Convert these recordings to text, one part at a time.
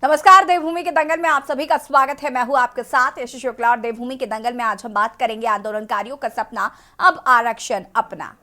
नमस्कार, देवभूमि के दंगल में आप सभी का स्वागत है। मैं हूं आपके साथ यश शुक्ला और देवभूमि के दंगल में आज हम बात करेंगे आंदोलनकारियों का सपना अब आरक्षण अपना।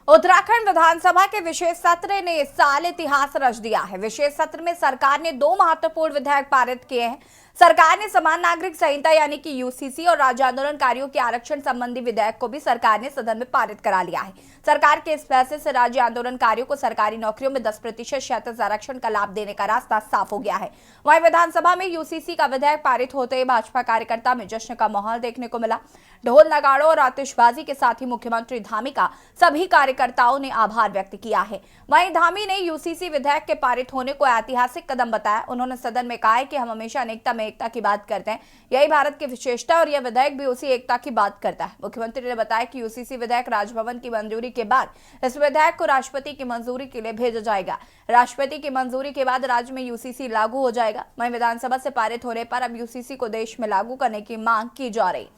उत्तराखंड विधानसभा के विशेष सत्र ने इस साल इतिहास रच दिया है। विशेष सत्र में सरकार ने 2 महत्वपूर्ण विधेयक पारित किए हैं। सरकार ने समान नागरिक संहिता यानी कि यूसीसी और राज्य आंदोलनकारियों के आरक्षण संबंधी विधेयक को भी सरकार ने सदन में पारित करा लिया है। सरकार के इस फैसले से राज्य आंदोलनकारियों को सरकारी नौकरियों में 10% क्षैतिज आरक्षण का लाभ देने का रास्ता साफ हो गया है। वहीं विधानसभा में यूसीसी का विधेयक पारित होते ही भाजपा कार्यकर्ता में जश्न का माहौल देखने को मिला। ढोल नगाड़ों और आतिशबाजी के साथ ही मुख्यमंत्री धामी का सभी कार्यकर्ताओं ने आभार व्यक्त किया है। वहीं धामी ने यूसीसी विधेयक के पारित होने को ऐतिहासिक कदम बताया। उन्होंने सदन में कहा है कि हम हमेशा अनेकता में एकता की बात करते हैं, यही भारत की विशेषता और यह विधेयक भी उसी एकता की बात करता है। मुख्यमंत्री ने बताया कि यूसीसी विधेयक राजभवन की मंजूरी के बाद इस विधेयक को राष्ट्रपति की मंजूरी के लिए भेजा जाएगा। राष्ट्रपति की मंजूरी के बाद राज्य में यूसीसी लागू हो जाएगा। वहीं विधानसभा से पारित होने पर अब यूसीसी को देश में लागू करने की मांग की जा रही।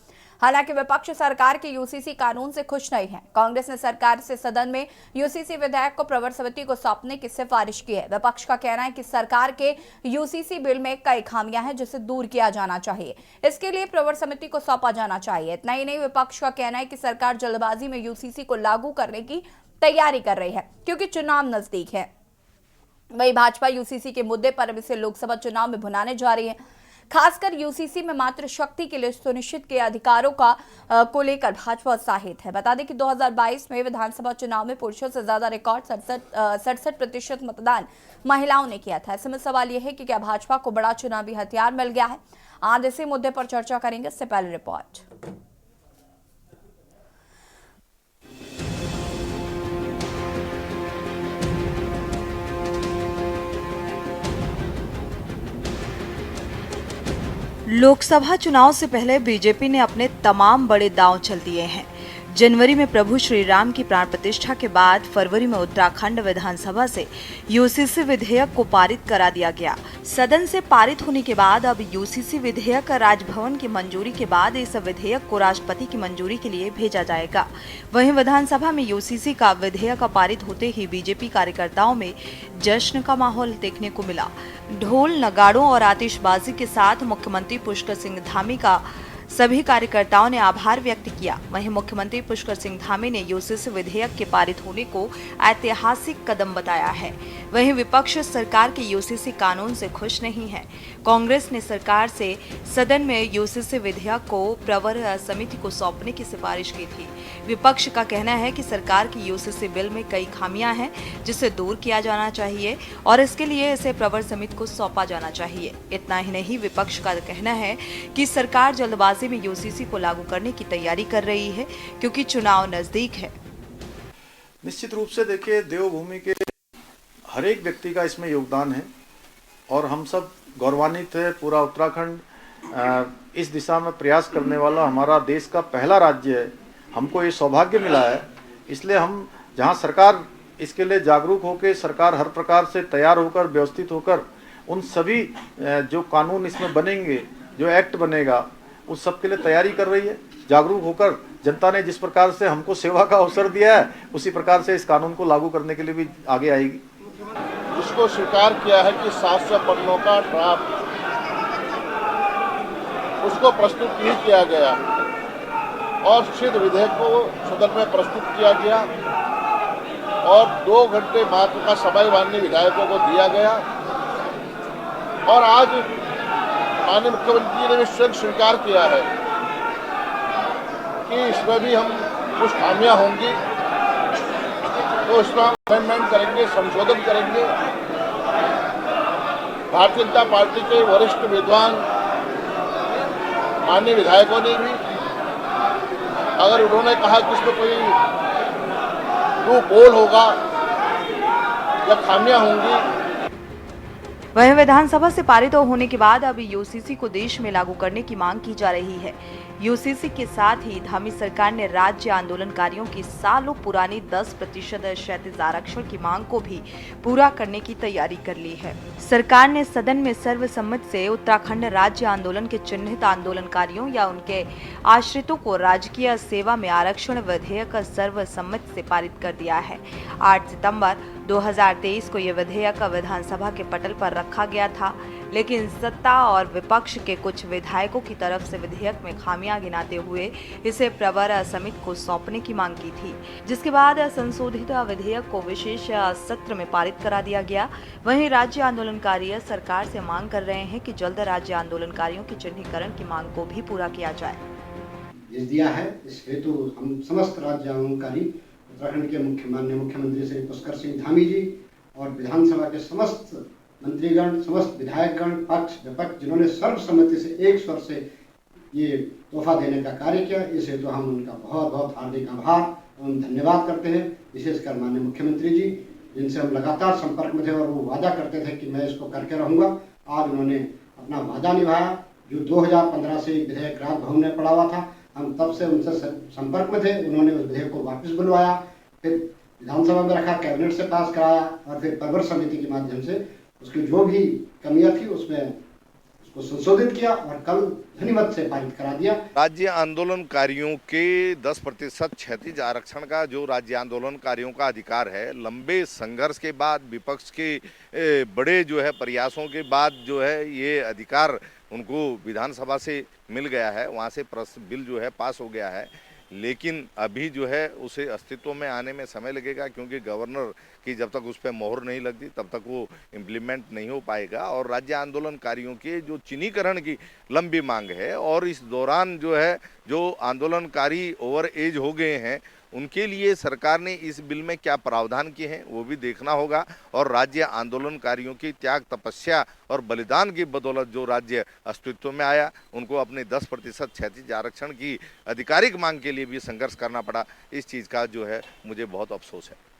हालांकि विपक्ष सरकार के यूसीसी कानून से खुश नहीं है। कांग्रेस ने सरकार से सदन में यूसीसी विधेयक को प्रवर समिति को सौंपने की सिफारिश की है। विपक्ष का कहना है कि सरकार के यूसीसी बिल में कई खामियां हैं जिसे दूर किया जाना चाहिए। इसके लिए प्रवर समिति को सौंपा जाना चाहिए। इतना ही नहीं, विपक्ष का कहना है कि सरकार जल्दबाजी में यूसीसी को लागू करने की तैयारी कर रही है क्योंकि चुनाव नजदीक है। वहीं भाजपा यूसीसी के मुद्दे पर इसे लोकसभा चुनाव में भुनाने जा रही है। खासकर यूसीसी में मात्र शक्ति के लिए सुनिश्चित के अधिकारों को लेकर भाजपा उत्साहित है। बता दें कि 2022 में विधानसभा चुनाव में पुरुषों से ज्यादा रिकॉर्ड 67% मतदान महिलाओं ने किया था। ऐसे में सवाल यह है कि क्या भाजपा को बड़ा चुनावी हथियार मिल गया है? आज इसी मुद्दे पर चर्चा करेंगे। इससे पहले रिपोर्ट। लोकसभा चुनाव से पहले बीजेपी ने अपने तमाम बड़े दांव चल दिए हैं। जनवरी में प्रभु श्री राम की प्राण प्रतिष्ठा के बाद फरवरी में उत्तराखंड विधानसभा से यूसीसी विधेयक को पारित करा दिया गया। सदन से पारित होने के बाद अब यूसीसी विधेयक राजभवन की मंजूरी के बाद इस विधेयक को राष्ट्रपति की मंजूरी के लिए भेजा जाएगा। वहीं विधानसभा में यूसीसी का विधेयक पारित होते ही बीजेपी कार्यकर्ताओं में जश्न का माहौल देखने को मिला। ढोल नगाड़ों और आतिशबाजी के साथ मुख्यमंत्री पुष्कर सिंह धामी का सभी कार्यकर्ताओं ने आभार व्यक्त किया। वहीं मुख्यमंत्री पुष्कर सिंह धामी ने यूसीसी विधेयक के पारित होने को ऐतिहासिक कदम बताया है। वहीं विपक्ष सरकार के यूसीसी कानून से खुश नहीं है। कांग्रेस ने सरकार से सदन में यूसीसी विधेयक को प्रवर समिति को सौंपने की सिफारिश की थी। विपक्ष का कहना है कि सरकार की यूसीसी बिल में कई खामियां हैं जिसे दूर किया जाना चाहिए और इसके लिए इसे प्रवर समिति को सौंपा जाना चाहिए। इतना ही नहीं, विपक्ष का कहना है कि सरकार जल्दबाजी में यूसीसी को लागू करने की तैयारी कर रही है क्योंकि चुनाव नजदीक है। निश्चित रूप से देखिए, देवभूमि के हर एक व्यक्ति का इसमें योगदान है और हम सब गौरवान्वित है। पूरा उत्तराखंड इस दिशा में प्रयास करने वाला हमारा देश का पहला राज्य है। हमको ये सौभाग्य मिला है। इसलिए हम जहां सरकार इसके लिए जागरूक होकर, सरकार हर प्रकार से तैयार होकर, व्यवस्थित होकर उन सभी जो कानून इसमें बनेंगे, जो एक्ट बनेगा, उस सब के लिए तैयारी कर रही है। जागरूक होकर जनता ने जिस प्रकार से हमको सेवा का अवसर दिया है, उसी प्रकार से इस कानून को लागू करने के लिए भी आगे आएगी। इसको स्वीकार किया है कि 700 पन्नों का ड्राफ्ट उसको प्रस्तुत नहीं किया गया और सिद्ध विधेयक को सदन में प्रस्तुत किया गया और 2 घंटे मात्र का समय माननीय विधायकों को दिया गया और आज माननीय मुख्यमंत्री ने भी स्वयं स्वीकार किया है कि इसमें भी हम कुछ खामियां होंगी, तो इसमें हम अमेंडमेंट करेंगे, संशोधन करेंगे। भारतीय जनता पार्टी के वरिष्ठ विद्वान माननीय विधायकों ने भी, अगर उन्होंने कहा कि इसमें कोई लूप होल होगा या खामियां होंगी, वहीं विधानसभा से पारित होने के बाद अब यूसीसी को देश में लागू करने की मांग की जा रही है। यूसीसी के साथ ही धामी सरकार ने राज्य आंदोलनकारियों की सालों पुरानी 10% क्षैतिज आरक्षण की मांग को भी पूरा करने की तैयारी कर ली है। सरकार ने सदन में सर्वसम्मति से उत्तराखंड राज्य आंदोलन के चिन्हित आंदोलनकारियों या उनके आश्रितों को राजकीय सेवा में आरक्षण विधेयक सर्वसम्मति से पारित कर दिया है। 8 सितंबर 2023 को यह विधेयक विधानसभा के पटल पर रखा गया था, लेकिन सत्ता और विपक्ष के कुछ विधायकों की तरफ से विधेयक में खामियां गिनाते हुए इसे प्रवर समिति को सौंपने की मांग की थी, जिसके बाद संशोधित विधेयक को विशेष सत्र में पारित करा दिया गया। वहीं राज्य आंदोलनकारी सरकार से मांग कर रहे हैं कि जल्द राज्य आंदोलनकारियों की चिन्हीकरण की मांग को भी पूरा किया जाए। दिया है। इस हेतु हम समस्त राज्य आंदोलनकारी उत्तराखंड के माननीय मुख्यमंत्री श्री पुष्कर सिंह धामी जी और विधानसभा के समस्त मंत्रीगण, समस्त विधायकगण, पक्ष विपक्ष, जिन्होंने सर्वसम्मति से एक स्वर से ये तोहफा देने का कार्य किया, इस हेतु हम उनका बहुत बहुत हार्दिक आभार एवं धन्यवाद करते हैं। विशेषकर माननीय मुख्यमंत्री जी, जिनसे हम लगातार संपर्क में थे और वो वादा करते थे कि मैं इसको करके रहूँगा। आज उन्होंने अपना वादा निभाया। जो 2015 से विधेयक राजभवन में पड़ा हुआ था, हम तब से उनसे संपर्क में थे। उन्होंने उस विधेयक को वापस बुलवाया, फिर विधानसभा में रखा, कैबिनेट से पास कराया और फिर प्रवर समिति के माध्यम से उसकी जो भी कमियां थी उसमें उसको संशोधित किया और कल ध्वनिमत से पारित करा दिया। राज्य आंदोलनकारियों के 10% क्षैतिज आरक्षण का जो राज्य आंदोलनकारियों का अधिकार है, लंबे संघर्ष के बाद, विपक्ष के बड़े जो है प्रयासों के बाद जो है ये अधिकार उनको विधानसभा से मिल गया है। वहाँ से बिल जो है पास हो गया है, लेकिन अभी जो है उसे अस्तित्व में आने में समय लगेगा, क्योंकि गवर्नर की जब तक उस पर मोहर नहीं लगती तब तक वो इम्प्लीमेंट नहीं हो पाएगा। और राज्य आंदोलनकारियों के जो चिन्हीकरण की लंबी मांग है, और इस दौरान जो है जो आंदोलनकारी ओवर एज हो गए हैं उनके लिए सरकार ने इस बिल में क्या प्रावधान किए हैं वो भी देखना होगा। और राज्य आंदोलनकारियों की त्याग, तपस्या और बलिदान की बदौलत जो राज्य अस्तित्व में आया, उनको अपने 10% क्षैतिज आरक्षण की आधिकारिक मांग के लिए भी संघर्ष करना पड़ा। इस चीज़ का जो है मुझे बहुत अफसोस है।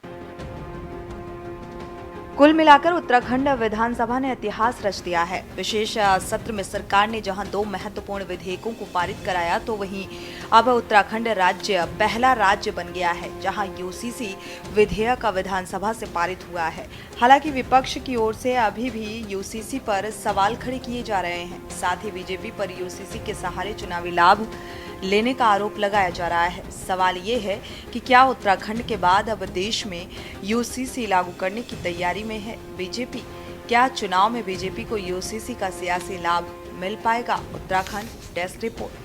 कुल मिलाकर उत्तराखंड विधानसभा ने इतिहास रच दिया है। विशेष सत्र में सरकार ने जहां 2 महत्वपूर्ण विधेयकों को पारित कराया, तो वहीं अब उत्तराखंड राज्य पहला राज्य बन गया है जहां यूसीसी विधेयक विधानसभा से पारित हुआ है। हालांकि विपक्ष की ओर से अभी भी यूसीसी पर सवाल खड़े किए जा रहे हैं। साथ ही बीजेपी पर यूसीसी के सहारे चुनावी लाभ लेने का आरोप लगाया जा रहा है। सवाल ये है कि क्या उत्तराखंड के बाद अब देश में यूसीसी लागू करने की तैयारी में है बीजेपी? क्या चुनाव में बीजेपी को यूसीसी का सियासी लाभ मिल पाएगा? Uttarakhand desk report.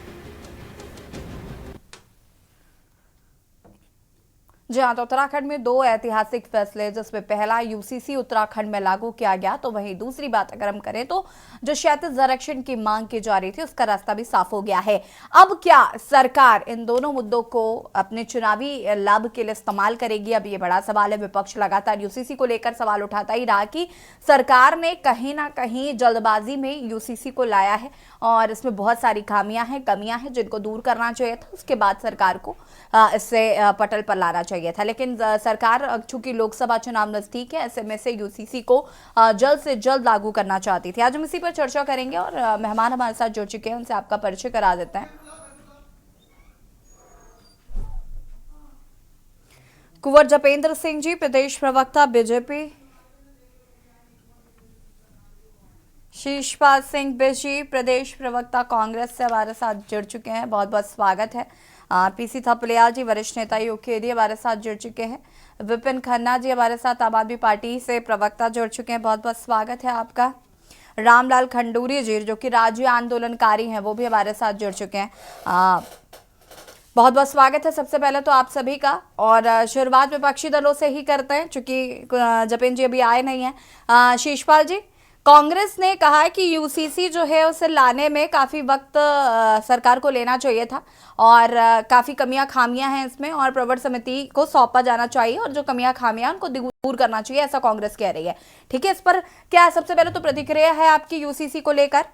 जी हाँ, तो उत्तराखंड में 2 ऐतिहासिक फैसले, जिसमें पहला यूसीसी उत्तराखंड में लागू किया गया, तो वहीं दूसरी बात अगर हम करें तो जो क्षैतिज आरक्षण की मांग की जा रही थी उसका रास्ता भी साफ हो गया है। अब क्या सरकार इन दोनों मुद्दों को अपने चुनावी लाभ के लिए इस्तेमाल करेगी? अब ये बड़ा सवाल है। विपक्ष लगातार यूसीसी को लेकर सवाल उठाता ही रहा कि सरकार ने कहीं ना कहीं जल्दबाजी में यूसीसी को लाया है और इसमें बहुत सारी खामियां हैं, कमियां हैं जिनको दूर करना चाहिए था। उसके बाद सरकार को इससे पटल पर लाना चाहिए था। लेकिन सरकार चूंकि लोकसभा चुनाव नजदीक है, ऐसे में से यूसीसी को जल्द से जल्द लागू करना चाहती थी। आज हम इसी पर चर्चा करेंगे और मेहमान हमारे साथ जुड़ चुके हैं, उनसे आपका परिचय करा देते हैं। कुंवर जपेंद्र सिंह जी, प्रदेश प्रवक्ता बीजेपी। शीशपाल सिंह बिजी, प्रदेश प्रवक्ता कांग्रेस से हमारे साथ जुड़ चुके हैं। बहुत बहुत स्वागत है। पीसी थपलियाल जी, वरिष्ठ नेता यूकेडी, हमारे साथ जुड़ चुके हैं। विपिन खन्ना जी हमारे साथ आम आदमी पार्टी से प्रवक्ता जुड़ चुके हैं। बहुत बहुत स्वागत है आपका। रामलाल खंडूरी जी, जो कि राज्य आंदोलनकारी हैं, वो भी हमारे साथ जुड़ चुके हैं। बहुत बहुत स्वागत है सबसे पहले तो आप सभी का। और शुरुआत विपक्षी दलों से ही करते हैं, चूंकि जपेंद्र जी अभी आए नहीं हैं। शीशपाल जी, कांग्रेस ने कहा है कि यूसीसी जो है उसे लाने में काफ़ी वक्त सरकार को लेना चाहिए था और काफ़ी कमियां खामियां हैं इसमें, और प्रवर समिति को सौंपा जाना चाहिए और जो कमियां खामियां उनको दूर करना चाहिए, ऐसा कांग्रेस कह रही है। ठीक है, इस पर क्या सबसे पहले तो प्रतिक्रिया है आपकी यूसीसी को लेकर?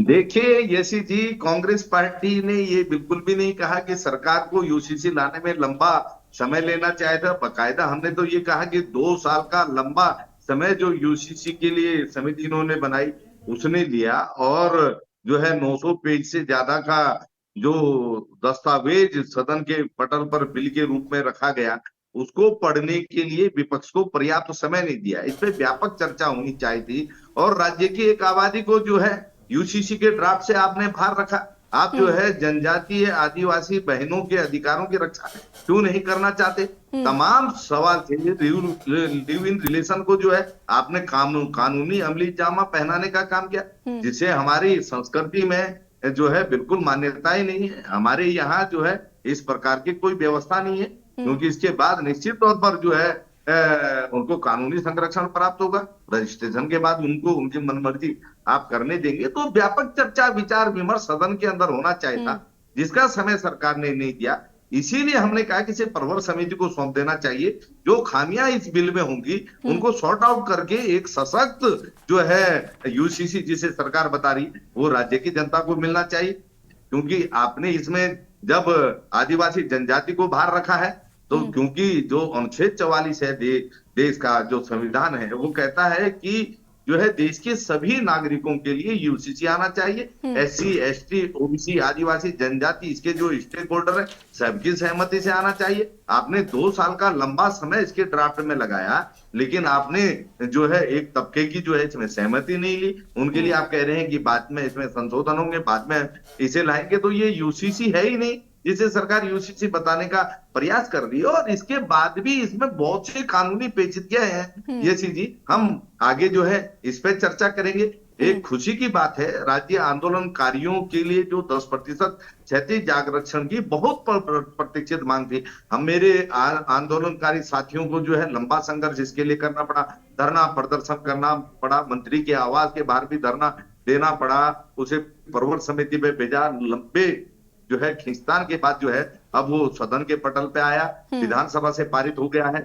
देखिए यशी जी, कांग्रेस पार्टी ने ये बिल्कुल भी नहीं कहा कि सरकार को यूसीसी लाने में लंबा समय लेना चाहिए था। बाकायदा हमने तो ये कहा कि 2 साल का लंबा समय जो यूसीसी के लिए समिति इन्होंने बनाई उसने लिया, और जो है 900 पेज से ज्यादा का जो दस्तावेज सदन के पटल पर बिल के रूप में रखा गया, उसको पढ़ने के लिए विपक्ष को पर्याप्त समय नहीं दिया। इस पे व्यापक चर्चा होनी चाहिए थी, और राज्य की एक आबादी को जो है यूसीसी के ड्राफ्ट से आपने बाहर रखा। आप जो है जनजातीय आदिवासी बहनों के अधिकारों की रक्षा क्यों नहीं करना चाहते? तमाम सवाल थे। लिव इन रिलेशन को जो है आपने कानूनी अमली जामा पहनाने का काम किया, जिसे हमारी संस्कृति में जो है बिल्कुल मान्यता ही नहीं है। हमारे यहाँ जो है इस प्रकार की कोई व्यवस्था नहीं है, क्योंकि इसके बाद निश्चित तौर पर जो है उनको कानूनी संरक्षण प्राप्त होगा। रजिस्ट्रेशन के बाद उनको उनकी मनमर्जी आप करने देंगे। तो व्यापक चर्चा विचार विमर्श सदन के अंदर होना चाहिए था, जिसका समय सरकार ने नहीं दिया। इसीलिए हमने कहा कि इसे प्रवर समिति को सौंप देना चाहिए। जो खामियां इस बिल में होंगी उनको सॉर्ट आउट करके एक सशक्त जो है यूसीसी जिसे सरकार बता रही वो राज्य की जनता को मिलना चाहिए। क्योंकि आपने इसमें जब आदिवासी जनजाति को बाहर रखा है, तो क्योंकि जो अनुच्छेद 44 है देश का जो संविधान है, वो कहता है कि जो है देश के सभी नागरिकों के लिए यूसीसी आना चाहिए। एससी, एसटी, ओबीसी, आदिवासी जनजाति, इसके जो स्टेक होल्डर है सबकी सहमति से आना चाहिए। आपने 2 साल का लंबा समय इसके ड्राफ्ट में लगाया, लेकिन आपने जो है एक तबके की जो है इसमें सहमति नहीं ली। उनके लिए आप कह रहे हैं कि बाद में इसमें संशोधन होंगे, बाद में इसे लाएंगे। तो ये यूसीसी है ही नहीं जिसे सरकार यूसीसी बताने का प्रयास कर रही है। और इसके बाद भी इसमें बहुत से कानूनी पेचीदगियां हैं। ये जी हम आगे जो है इस पे चर्चा करेंगे। एक खुशी की बात है, राज्य आंदोलनकारियों के लिए जो 10% क्षैतिज आरक्षण की बहुत प्रतीक्षित मांग थी। हम मेरे आंदोलनकारी साथियों को जो है लंबा संघर्ष इसके लिए करना पड़ा, धरना प्रदर्शन करना पड़ा, मंत्री के आवास के बाहर भी धरना देना पड़ा, उसे प्रवर समिति में भेजा। लंबे जो है खींचतान के बाद जो है अब वो सदन के पटल पे आया, विधानसभा से पारित हो गया है।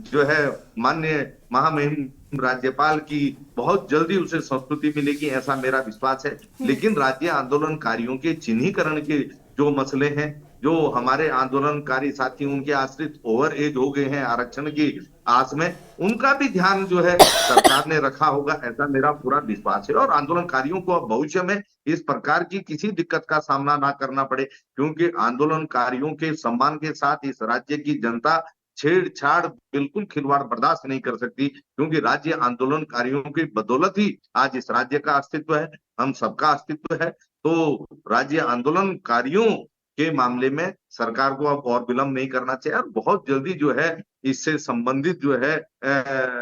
जो है माननीय महामहिम राज्यपाल की बहुत जल्दी उसे संस्तुति मिलेगी, ऐसा मेरा विश्वास है। लेकिन राज्य आंदोलनकारियों के चिन्हीकरण के जो मसले हैं, जो हमारे आंदोलनकारी साथी उनके आश्रित ओवर एज हो गए हैं आरक्षण की आस में, उनका भी ध्यान जो है सरकार ने रखा होगा, ऐसा मेरा पूरा विश्वास है। और आंदोलनकारियों को अब भविष्य में इस प्रकार की किसी दिक्कत का सामना ना करना पड़े, क्योंकि आंदोलनकारियों के सम्मान के साथ इस राज्य की जनता छेड़छाड़ बिल्कुल खिलवाड़ बर्दाश्त नहीं कर सकती। क्योंकि राज्य आंदोलनकारियों की बदौलत ही आज इस राज्य का अस्तित्व है, हम सबका अस्तित्व है। तो राज्य आंदोलनकारियों के मामले में सरकार को अब और विलंब नहीं करना चाहिए, और बहुत जल्दी जो है इससे संबंधित जो है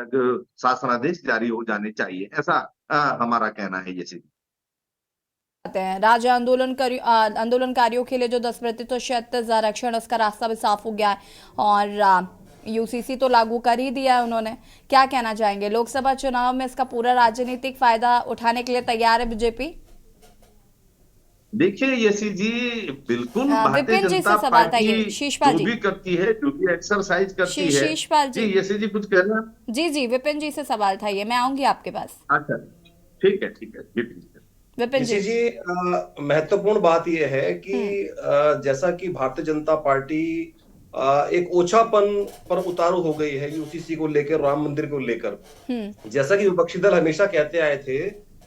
जो शासनादेश जारी हो जाने चाहिए, ऐसा हमारा कहना है। जैसे राज्य आंदोलनकारियों के लिए जो 10% आरक्षण, उसका रास्ता भी साफ हो गया है और यूसीसी तो लागू कर ही दिया है उन्होंने। क्या कहना चाहेंगे, लोकसभा चुनाव में इसका पूरा राजनीतिक फायदा उठाने के लिए तैयार है बीजेपी? देखिए यशी जी, बिल्कुल भारतीय जनता पार्टी जो भी करती है, जो भी एक्सरसाइज करती है। शीशपाल जी, यशी जी कुछ कह रहे हैं? जी विपिन जी से सवाल था ये, मैं आऊंगी आपके पास। अच्छा ठीक है विपिन जी। महत्वपूर्ण बात यह है कि जैसा कि भारतीय जनता पार्टी एक ओछापन पर उतारू हो गई है यूसीसी को लेकर, राम मंदिर को लेकर। जैसा कि विपक्षी दल हमेशा कहते आए थे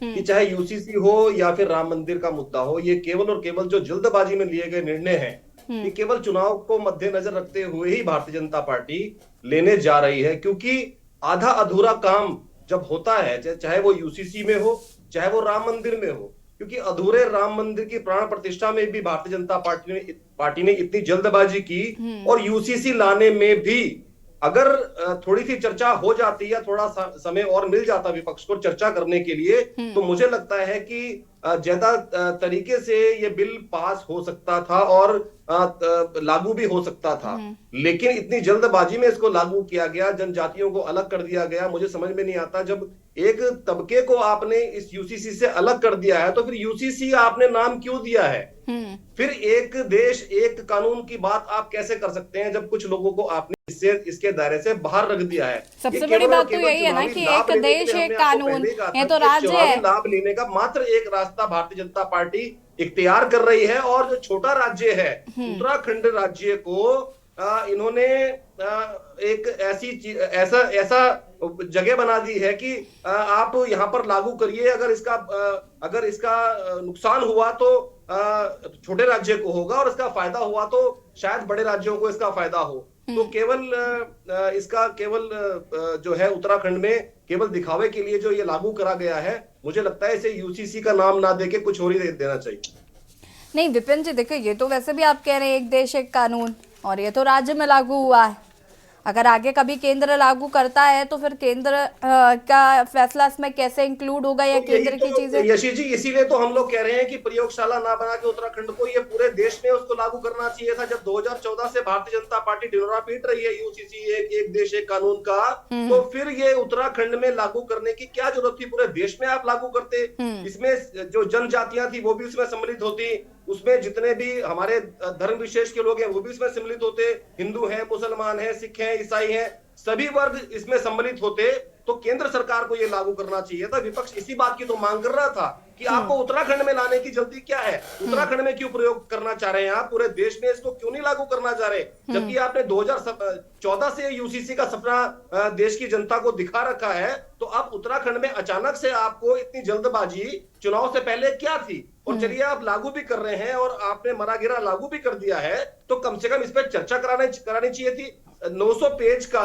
कि चाहे यूसीसी हो या फिर राम मंदिर का मुद्दा हो, ये केवल और केवल जो जल्दबाजी में लिए गए निर्णय हैं, ये केवल चुनाव को मद्देनजर रखते हुए ही भारतीय जनता पार्टी लेने जा रही है। क्योंकि आधा अधूरा काम जब होता है, चाहे वो यूसीसी में हो चाहे वो राम मंदिर में हो, क्योंकि अधूरे राम मंदिर की प्राण प्रतिष्ठा में भी भारतीय जनता पार्टी ने इतनी जल्दबाजी की, और यूसीसी लाने में भी अगर थोड़ी सी चर्चा हो जाती या थोड़ा समय और मिल जाता विपक्ष को चर्चा करने के लिए, तो मुझे लगता है कि ज्यादा तरीके से ये बिल पास हो सकता था और लागू भी हो सकता था। लेकिन इतनी जल्दबाजी में इसको लागू किया गया, जनजातियों को अलग कर दिया गया। मुझे समझ में नहीं आता, जब एक तबके को आपने इस यूसीसी से अलग कर दिया है तो फिर यूसीसी आपने नाम क्यों दिया है? फिर एक देश एक कानून की बात आप कैसे कर सकते हैं जब कुछ लोगों को आपने इसके दायरे से बाहर रख दिया है? सबसे बड़ी बात तो यही है ना कि एक देश एक कानून, ये तो राज्य है। लाभ लेने का मात्र एक रास्ता भारतीय जनता पार्टी इख्तियार कर रही है, और जो छोटा राज्य है उत्तराखंड राज्य को इन्होंने एक ऐसा जगह बना दी है कि आप यहाँ पर लागू करिए, अगर इसका नुकसान हुआ तो छोटे राज्य को होगा और इसका फायदा हुआ तो शायद बड़े राज्यों को इसका फायदा हो। तो केवल जो है उत्तराखंड में केवल दिखावे के लिए जो ये लागू करा गया है, मुझे लगता है इसे यूसीसी का नाम ना देके कुछ और ही देना चाहिए। नहीं विपिन जी, देखो ये तो वैसे भी आप कह रहे हैं एक देश एक कानून, और ये तो राज्य में लागू हुआ है। अगर आगे कभी केंद्र लागू करता है तो फिर केंद्र का फैसला इसमें कैसे इंक्लूड होगा, या केंद्र की चीजें। यशी जी, इसीलिए तो हम लोग कह रहे हैं कि प्रयोगशाला ना बना के उत्तराखंड को, ये पूरे देश में उसको लागू करना चाहिए था। जब 2014 से भारतीय जनता पार्टी ढिंढोरा पीट रही है यूसीसी एक देश एक कानून का, तो फिर ये उत्तराखंड में लागू करने की क्या जरूरत थी? पूरे देश में आप लागू करते, इसमें जो जनजातियां थी वो भी उसमें सम्मिलित होती, उसमें जितने भी हमारे धर्म विशेष के लोग हैं वो भी इसमें सम्मिलित होते, हिंदू हैं, मुसलमान हैं, सिख हैं, ईसाई हैं, सभी वर्ग इसमें सम्मिलित होते। तो केंद्र सरकार को ये लागू करना चाहिए था। विपक्ष इसी बात की तो मांग कर रहा था कि आपको उत्तराखंड में लाने की जल्दी क्या है, उत्तराखंड में क्यों प्रयोग करना चाह रहे हैं आप, पूरे देश में इसको क्यों नहीं लागू करना चाह रहे, जबकि आपने 2014 से यूसीसी का सपना देश की जनता को दिखा रखा है। तो अब उत्तराखंड में अचानक से आपको इतनी जल्दबाजी चुनाव से पहले क्या थी? और चलिए आप लागू भी कर रहे हैं और आपने मरा गिरा लागू भी कर दिया है, तो कम से कम इस पर चर्चा करानी चाहिए थी। 900 पेज का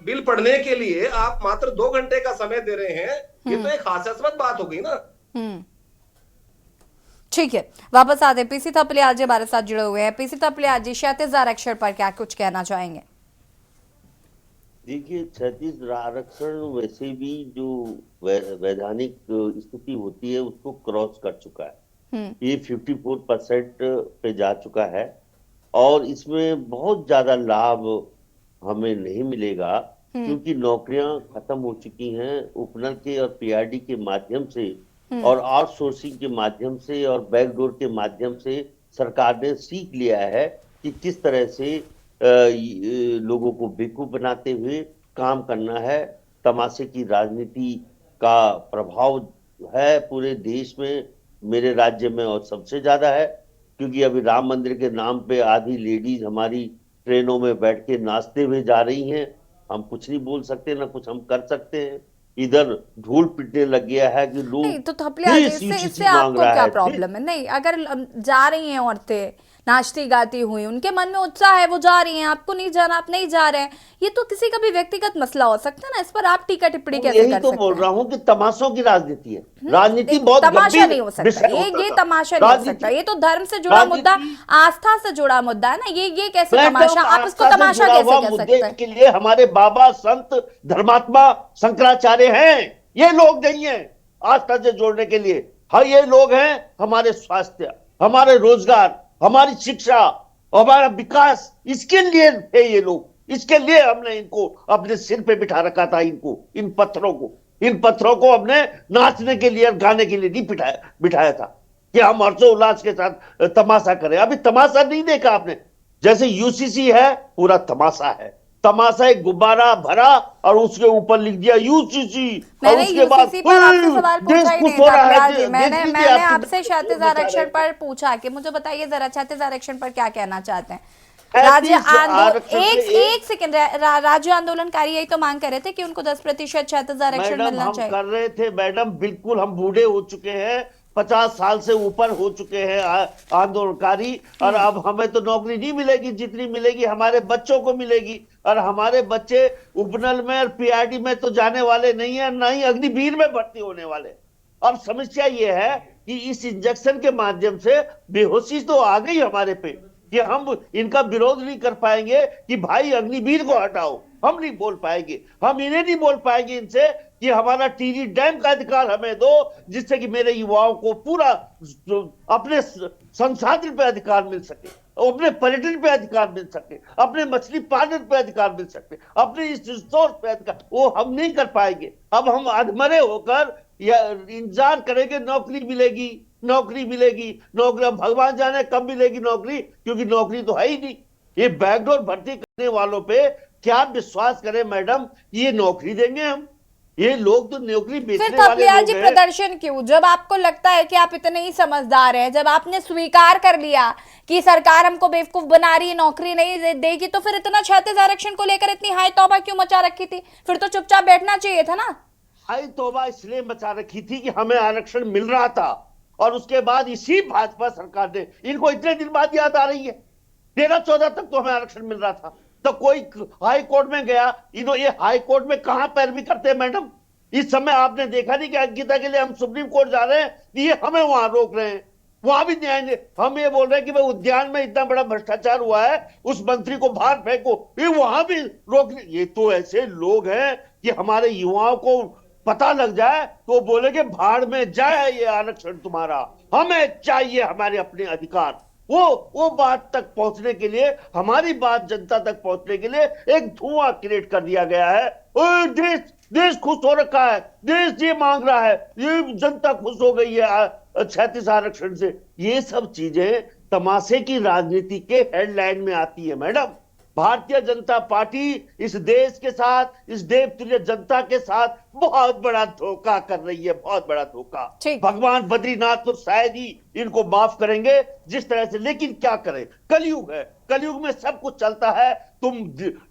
बिल पढ़ने के लिए आप मात्र 2 घंटे का समय दे रहे हैं, ये तो एक हास्यास्पद बात हो गई ना। ठीक है, वापस आते पीसी थपलियाल जी हमारे साथ जुड़े हुए हैं। पीसी थपलियाल जी, 37 आरक्षण पर क्या कुछ कहना चाहेंगे? देखिए, 36 आरक्षण वैसे भी जो वैधानिक स्थिति होती है उसको क्रॉस कर चुका है। ये 54% पे जा चुका है और इसमें बहुत ज्यादा लाभ हमें नहीं मिलेगा, क्योंकि नौकरियां खत्म हो चुकी हैं। उपनल के और पीआरडी के माध्यम से और आउटसोर्सिंग के माध्यम से और बैकडोर के माध्यम से सरकार ने सीख लिया है कि किस तरह से लोगों को बेवकूफ बनाते हुए काम करना है। तमाशे की राजनीति का प्रभाव है पूरे देश में, मेरे राज्य में और सबसे ज्यादा है, क्योंकि अभी राम मंदिर के नाम पे आधी लेडीज हमारी ट्रेनों में बैठ के नाचते हुए जा रही हैं। हम कुछ नहीं बोल सकते, ना कुछ हम कर सकते हैं। इधर धूल पिटने लग गया है कि लोग नहीं, तो थपलियाल जी, इससे आपको क्या प्रॉब्लम है? नहीं, अगर जा रही हैं औरतें नाचती गाती हुई, उनके मन में उत्साह है, वो जा रही हैं, आपको नहीं जाना, आप नहीं जा रहे हैं, ये तो किसी का भी व्यक्तिगत मसला हो सकता है ना, इस पर आप टीका टिप्पणी कैसे कर सकते हैं? यही तो बोल रहा हूँ कि तमाशों की राजनीति है। राजनीति बहुत तमाशा नहीं हो सकता, ये तमाशा नहीं हो सकता। ये तो धर्म से जुड़ा मुद्दा, आस्था से जुड़ा मुद्दा है ना, ये कैसे तमाशा? आप इसको तमाशा कैसे कह सकते हैं? के लिए हमारे बाबा संत धर्मात्मा शंकराचार्य हैं, ये लोग नहीं है आस्था से जोड़ने के लिए। हाँ, ये लोग हैं हमारे स्वास्थ्य, हमारे रोजगार, हमारी शिक्षा, हमारा विकास, इसके लिए थे ये लोग। इसके लिए हमने इनको अपने सिर पे बिठा रखा था। इन पत्थरों को हमने नाचने के लिए और गाने के लिए नहीं बिठाया था कि हम हर्षोल्लास के साथ तमाशा करें। अभी तमाशा नहीं देखा आपने। जैसे यूसीसी है, पूरा तमाशा है। तमाशा एक गुब्बारा भरा और उसके ऊपर लिख दिया यूसीसी, और उसके बाद मैंने आपसे 36 आरक्षण पर पूछा कि मुझे बताइए जरा 36 आरक्षण पर क्या कहना चाहते हैं? राज्य आंदोलन, एक सेकंड, राज्य आंदोलनकारी यही तो मांग कर रहे थे कि उनको 10% 36 आरक्षण मिलना चाहिए। कर रहे थे मैडम, बिल्कुल हम बूढ़े हो चुके हैं, 50 साल से ऊपर हो चुके हैं आंदोलनकारी, और अब हमें तो नौकरी नहीं मिलेगी जितनी मिलेगी हमारे बच्चों को मिलेगी, और हमारे बच्चे उपनल में और पीआरडी में तो जाने वाले नहीं है, ना ही अग्निवीर में भर्ती होने वाले। अब समस्या ये है कि इस इंजेक्शन के माध्यम से बेहोशी तो आ गई हमारे पे कि हम इनका विरोध नहीं कर पाएंगे कि भाई अग्निवीर को हटाओ। हम नहीं बोल पाएंगे, हम इन्हें नहीं बोल पाएंगे इनसे कि हमारा टिहरी डैम का अधिकार हमें दो, जिससे कि मेरे युवाओं को पूरा अपने संसाधन पे अधिकार मिल सके, अपने पर्यटन पे अधिकार मिल सके, अपने मछली पालन पे अधिकार मिल सके, अपने इस रिसोर्स पे अधिकार, वो हम नहीं कर पाएंगे। अब हम अधमरे होकर या इंतजार करेंगे नौकरी मिलेगी। भगवान जाने कब मिलेगी नौकरी, क्योंकि नौकरी तो है ही नहीं। ये बैकडोर भर्ती करने वालों पे क्या विश्वास करें मैडम, ये नौकरी देंगे हम? ये लोग तो नौकरी फिर बेचने वाले थपलियाल लोग जी हैं। प्रदर्शन क्यों? जब आपको लगता है कि आप इतने ही समझदार हैं, जब आपने स्वीकार कर लिया कि सरकार हमको बेवकूफ बना रही है, नौकरी नहीं देगी, तो फिर इतना 36 आरक्षण को लेकर इतनी हाई तौबा क्यों मचा रखी थी? फिर तो चुपचाप बैठना चाहिए था ना। हाई तौबा इसलिए मचा रखी थी कि हमें आरक्षण मिल रहा था, और उसके बाद इसी भाजपा सरकार ने, इनको इतने दिन बाद याद आ रही है, 13-14 तक तो हमें आरक्षण मिल रहा था, तो कोई हाई कोर्ट में गया, ये हाई कोर्ट में कहां पैरवी करते हैं मैडम? इस समय आपने देखा नहीं कि अंकिता के लिए हम सुप्रीम कोर्ट जा रहे हैं, ये हमें वहां रोक रहे हैं, वहां भी न्याय नहीं। हम ये बोल रहे हैं कि भाई उद्यान में इतना बड़ा भ्रष्टाचार हुआ है, उस मंत्री को बाहर फेंको, ये वहां भी रोक। ये तो ऐसे लोग हैं कि हमारे युवाओं को पता लग जाए तो बोले कि भाड़ में जाए ये आरक्षण तुम्हारा, हमें चाहिए हमारे अपने अधिकार। वो बात तक पहुंचने के लिए, हमारी बात जनता तक पहुंचने के लिए एक धुआं क्रिएट कर दिया गया है। देश खुश हो रखा है, देश ये मांग रहा है, ये जनता खुश हो गई है 36 आरक्षण से। ये सब चीजें तमाशे की राजनीति के हेडलाइन में आती है मैडम। भारतीय जनता पार्टी इस देश के साथ, इस देवतुल्य जनता के साथ बहुत बड़ा धोखा कर रही है, बहुत बड़ा धोखा। भगवान बद्रीनाथ तो शायद ही इनको माफ करेंगे जिस तरह से, लेकिन क्या करें, कलयुग है, कलयुग में सब कुछ चलता है। तुम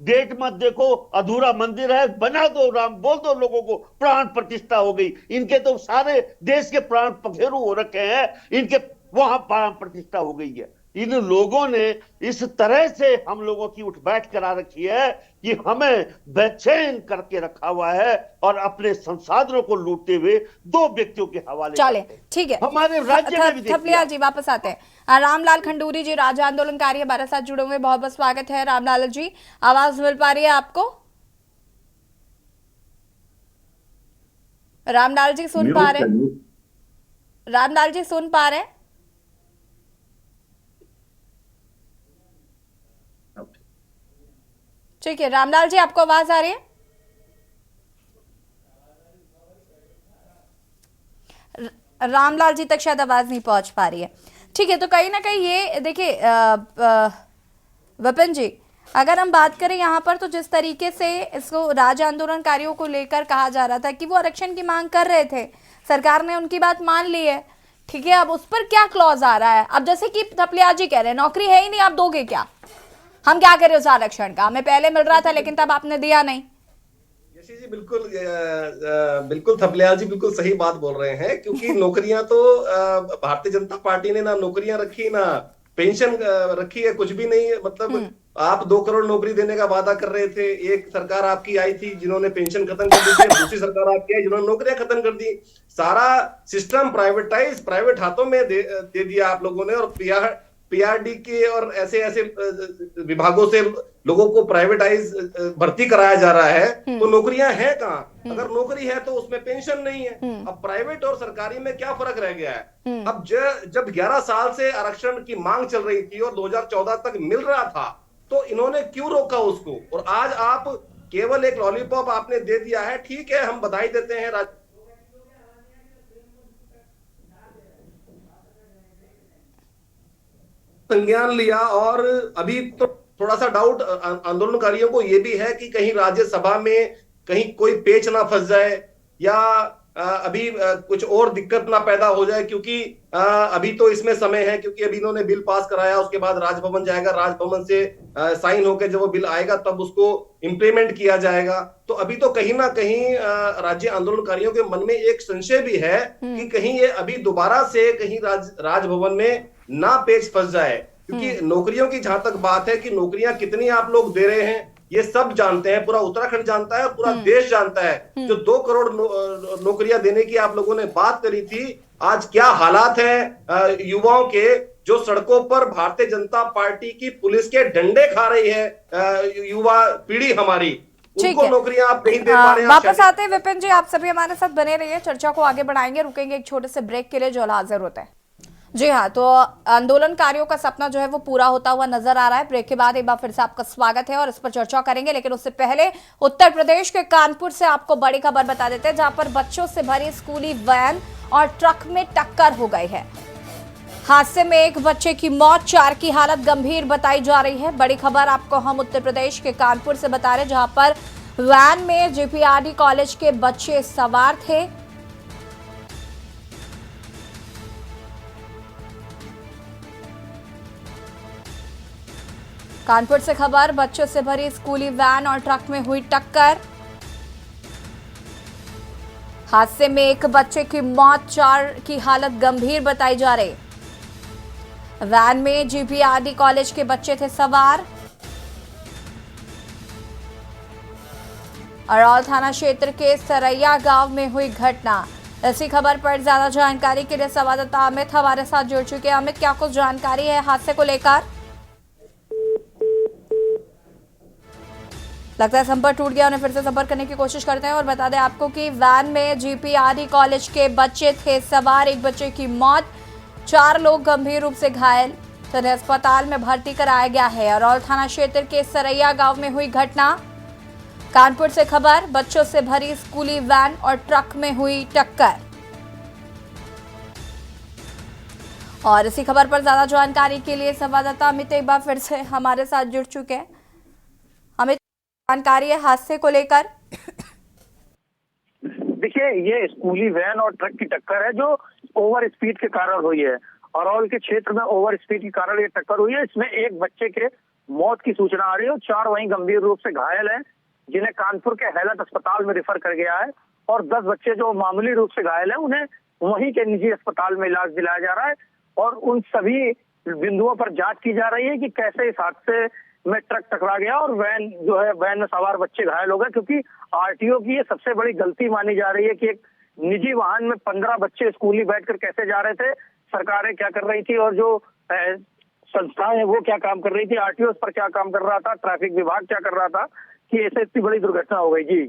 डेट मत देखो, अधूरा मंदिर है, बना दो, राम बोल दो लोगों को, प्राण प्रतिष्ठा हो गई। इनके तो सारे देश के प्राण पखेरु हो रखे हैं, इनके वहां प्राण प्रतिष्ठा हो गई है। इन लोगों ने इस तरह से हम लोगों की उठ बैठ करा रखी है कि हमें बेचैन करके रखा हुआ है, और अपने संसाधनों को लूटते हुए दो व्यक्तियों के हवाले। चले, ठीक है, हमारे राज्य में भी थपलियाल जी वापस आते हैं। रामलाल खंडूरी जी राज्य आंदोलनकारी हमारे साथ जुड़े हुए, बहुत बहुत स्वागत है रामलाल जी। आवाज मिल पा रही है आपको? रामलाल जी सुन पा रहे हैं? रामलाल जी सुन पा रहे हैं? ठीक है, रामलाल जी आपको आवाज आ रही है? रामलाल जी तक शायद आवाज नहीं पहुंच पा रही है। ठीक है, तो कहीं ना कहीं ये देखिए विपिन जी, अगर हम बात करें यहाँ पर, तो जिस तरीके से इसको राज्य आंदोलनकारियों को लेकर कहा जा रहा था कि वो आरक्षण की मांग कर रहे थे, सरकार ने उनकी बात मान ली है, ठीक है, अब उस पर क्या क्लॉज आ रहा है? अब जैसे कि थपलियाल जी कह रहे हैं नौकरी है ही नहीं, आप दोगे क्या? हम क्या करें उस आरक्षण का? हमें पहले मिल रहा था लेकिन तब आपने दिया नहीं। यशी जी बिल्कुल थपलियाल जी बिल्कुल सही बात बोल रहे हैं, क्योंकि नौकरियां तो भारतीय जनता पार्टी ने ना नौकरियां रखी, ना पेंशन रखी है, कुछ भी नहीं। मतलब आप 2 करोड़ नौकरी देने का वादा कर रहे थे, एक सरकार आपकी आई थी जिन्होंने पेंशन खत्म कर दी थी, दूसरी सरकार आपकी आई जिन्होंने नौकरियां खत्म कर दी। सारा सिस्टम प्राइवेट हाथों में दे दिया आप लोगों ने, और पीआरडी के और ऐसे विभागों से लोगों को प्राइवेटाइज भर्ती कराया जा रहा है, तो नौकरियां हैं कहां? अगर नौकरी है तो उसमें पेंशन नहीं है। अब प्राइवेट और सरकारी में क्या फर्क रह गया है? अब जब 11 साल से आरक्षण की मांग चल रही थी और 2014 तक मिल रहा था, तो इन्होंने क्यों रोका उसको? और आज आप केवल एक लॉलीपॉप आपने दे दिया है। ठीक है, हम बधाई देते हैं, संज्ञान लिया, और अभी तो थोड़ा सा डाउट आंदोलनकारियों को यह भी है कि कहीं राज्यसभा में कहीं कोई पेच ना फंस जाए, या अभी कुछ और दिक्कत ना पैदा हो जाए, क्योंकि अभी तो इसमें समय है, क्योंकि अभी इन्होंने बिल पास कराया, उसके बाद राजभवन जाएगा, राजभवन से साइन होकर जब वो बिल आएगा तब उसको इम्प्लीमेंट किया जाएगा। तो अभी तो कहीं ना कहीं राज्य आंदोलनकारियों के मन में एक संशय भी है कि कहीं ये अभी दोबारा से कहीं राजभवन में ना पेच फंस जाए, क्योंकि नौकरियों की जहां तक बात है कि नौकरियां कितनी आप लोग दे रहे हैं ये सब जानते हैं, पूरा उत्तराखंड जानता है और पूरा देश जानता है। जो 2 करोड़ नौकरियां देने की आप लोगों ने बात करी थी, आज क्या हालात हैं युवाओं के, जो सड़कों पर भारतीय जनता पार्टी की पुलिस के डंडे खा रही है युवा पीढ़ी हमारी, उनको नौकरियां आप नहीं दे पा रहे हैं। वापस आते हैं विपिन जी, आप सभी हमारे साथ बने रहिए, चर्चा को आगे बढ़ाएंगे, रुकेंगे एक छोटे से ब्रेक के लिए जो हाजिर होता है। जी हाँ, तो आंदोलनकारियों का सपना जो है वो पूरा होता हुआ नजर आ रहा है। ब्रेक के बाद एक बार फिर से आपका स्वागत है और इस पर चर्चा करेंगे, लेकिन उससे पहले उत्तर प्रदेश के कानपुर से आपको बड़ी खबर बता देते हैं, जहां पर बच्चों से भरी स्कूली वैन और ट्रक में टक्कर हो गई है। हादसे में एक बच्चे की मौत, 4 की हालत गंभीर बताई जा रही है। बड़ी खबर आपको हम उत्तर प्रदेश के कानपुर से बता रहे हैं, जहां पर वैन में जीपीआरडी कॉलेज के बच्चे सवार थे। कानपुर से खबर, बच्चों से भरी स्कूली वैन और ट्रक में हुई टक्कर। हादसे में एक बच्चे की मौत, 4 की हालत गंभीर बताई जा रही। वैन में जीपीआरडी कॉलेज के बच्चे थे सवार। अरौल थाना क्षेत्र के सरैया गांव में हुई घटना। इसी खबर पर ज्यादा जानकारी के लिए संवाददाता अमित हमारे साथ जुड़ चुके हैं। अमित, क्या कुछ जानकारी है हादसे को लेकर? लगता है संपर्क टूट गया, उन्हें फिर से संपर्क करने की कोशिश करते हैं और बता दें आपको कि वैन में जीपीआरडी कॉलेज के बच्चे थे सवार। एक बच्चे की मौत, 4 लोग गंभीर रूप से घायल, जिन्हें अस्पताल में भर्ती कराया गया है। अरौल थाना क्षेत्र के सरैया गांव में हुई घटना। कानपुर से खबर, बच्चों से भरी स्कूली वैन और ट्रक में हुई टक्कर। और इसी खबर पर ज्यादा जानकारी के लिए संवाददाता अमित एक बार फिर से हमारे साथ जुड़ चुके हैं। अमित, जानकारी है हादसे को लेकर? देखिए, ये स्कूली वैन और ट्रक की टक्कर है जो ओवर स्पीड के कारण हुई है। अरौल के क्षेत्र में ओवर स्पीड के कारण ये टक्कर हुई है। इसमें एक बच्चे के मौत की सूचना आ रही है और 4 वहीं गंभीर रूप से घायल हैं, जिन्हें कानपुर के हैलत अस्पताल में रेफर कर गया है। और 10 बच्चे जो मामूली रूप से घायल हैं, उन्हें वहीं के निजी अस्पताल में इलाज दिलाया जा रहा है। और उन सभी बिंदुओं पर जांच की जा रही है कि कैसे इस हादसे में ट्रक टकरा गया और वैन जो है, वैन में सवार बच्चे घायल हो गए। क्योंकि आरटीओ की ये सबसे बड़ी गलती मानी जा रही है कि एक निजी वाहन में 15 बच्चे स्कूली बैठकर कैसे जा रहे थे, सरकारें क्या कर रही थी और जो संस्थाएं हैं वो क्या काम कर रही थी, आरटीओ पर क्या काम कर रहा था, ट्रैफिक विभाग क्या कर रहा था कि ऐसे इतनी बड़ी दुर्घटना हो गई। जी,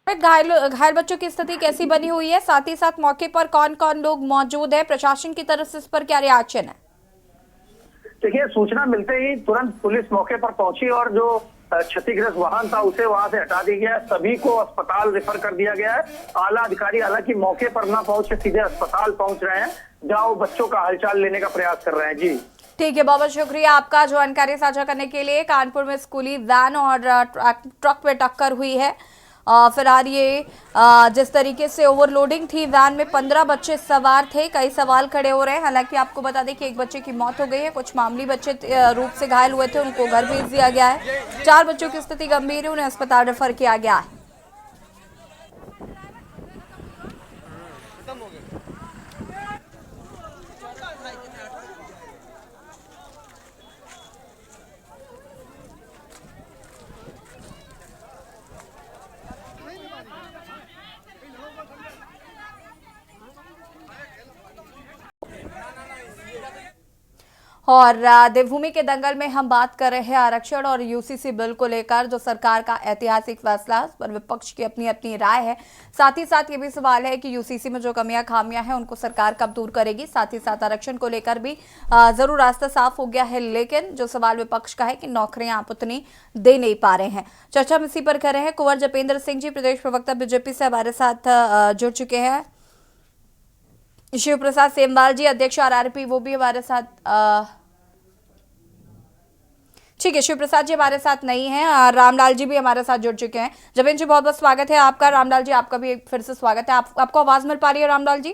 घायल बच्चों की स्थिति कैसी बनी हुई है? साथ ही साथ मौके पर कौन कौन लोग मौजूद है? प्रशासन की तरफ से इस पर क्या रिएक्शन है? देखिए, सूचना मिलते ही तुरंत पुलिस मौके पर पहुंची और जो क्षतिग्रस्त वाहन था उसे वहां से हटा दिया गया। सभी को अस्पताल रेफर कर दिया गया है। आला अधिकारी हालांकि मौके पर ना पहुंचे, सीधे अस्पताल पहुंच रहे हैं, जहां वो बच्चों का हालचाल लेने का प्रयास कर रहे हैं। जी ठीक है, बहुत बहुत शुक्रिया आपका जानकारी साझा करने के लिए। कानपुर में स्कूली वैन और ट्रक में टक्कर हुई है। फिलहाल ये जिस तरीके से ओवरलोडिंग थी, वैन में 15 बच्चे सवार थे। कई सवाल खड़े हो रहे हैं। हालांकि आपको बता दें कि एक बच्चे की मौत हो गई है, कुछ मामूली बच्चे रूप से घायल हुए थे, उनको घर भेज दिया गया है। 4 बच्चों की स्थिति गंभीर है, उन्हें अस्पताल रेफर किया गया है। और देवभूमि के दंगल में हम बात कर रहे हैं आरक्षण और यूसीसी बिल को लेकर, जो सरकार का ऐतिहासिक फैसला, उस पर विपक्ष की अपनी अपनी राय है। साथ ही साथ ये भी सवाल है कि यूसीसी में जो कमियां खामियां हैं उनको सरकार कब दूर करेगी। साथ ही साथ आरक्षण को लेकर भी जरूर रास्ता साफ हो गया है, लेकिन जो सवाल विपक्ष का है कि नौकरियां आप उतनी दे नहीं पा रहे हैं। चर्चा हम इसी पर कर रहे हैं। कुंवर जपेंद्र सिंह जी, प्रदेश प्रवक्ता बीजेपी से हमारे साथ जुड़ चुके हैं। शिव प्रसाद सेमवाल जी, अध्यक्ष आरआरपी, वो भी हमारे साथ ठीक है। शिव प्रसाद जी हमारे साथ नहीं है। रामलाल जी भी हमारे साथ जुड़ चुके हैं। जपेंद्र जी, बहुत बहुत स्वागत है आपका। रामलाल जी, आपका भी फिर से स्वागत है। आपको आवाज मिल पा रही है रामलाल जी?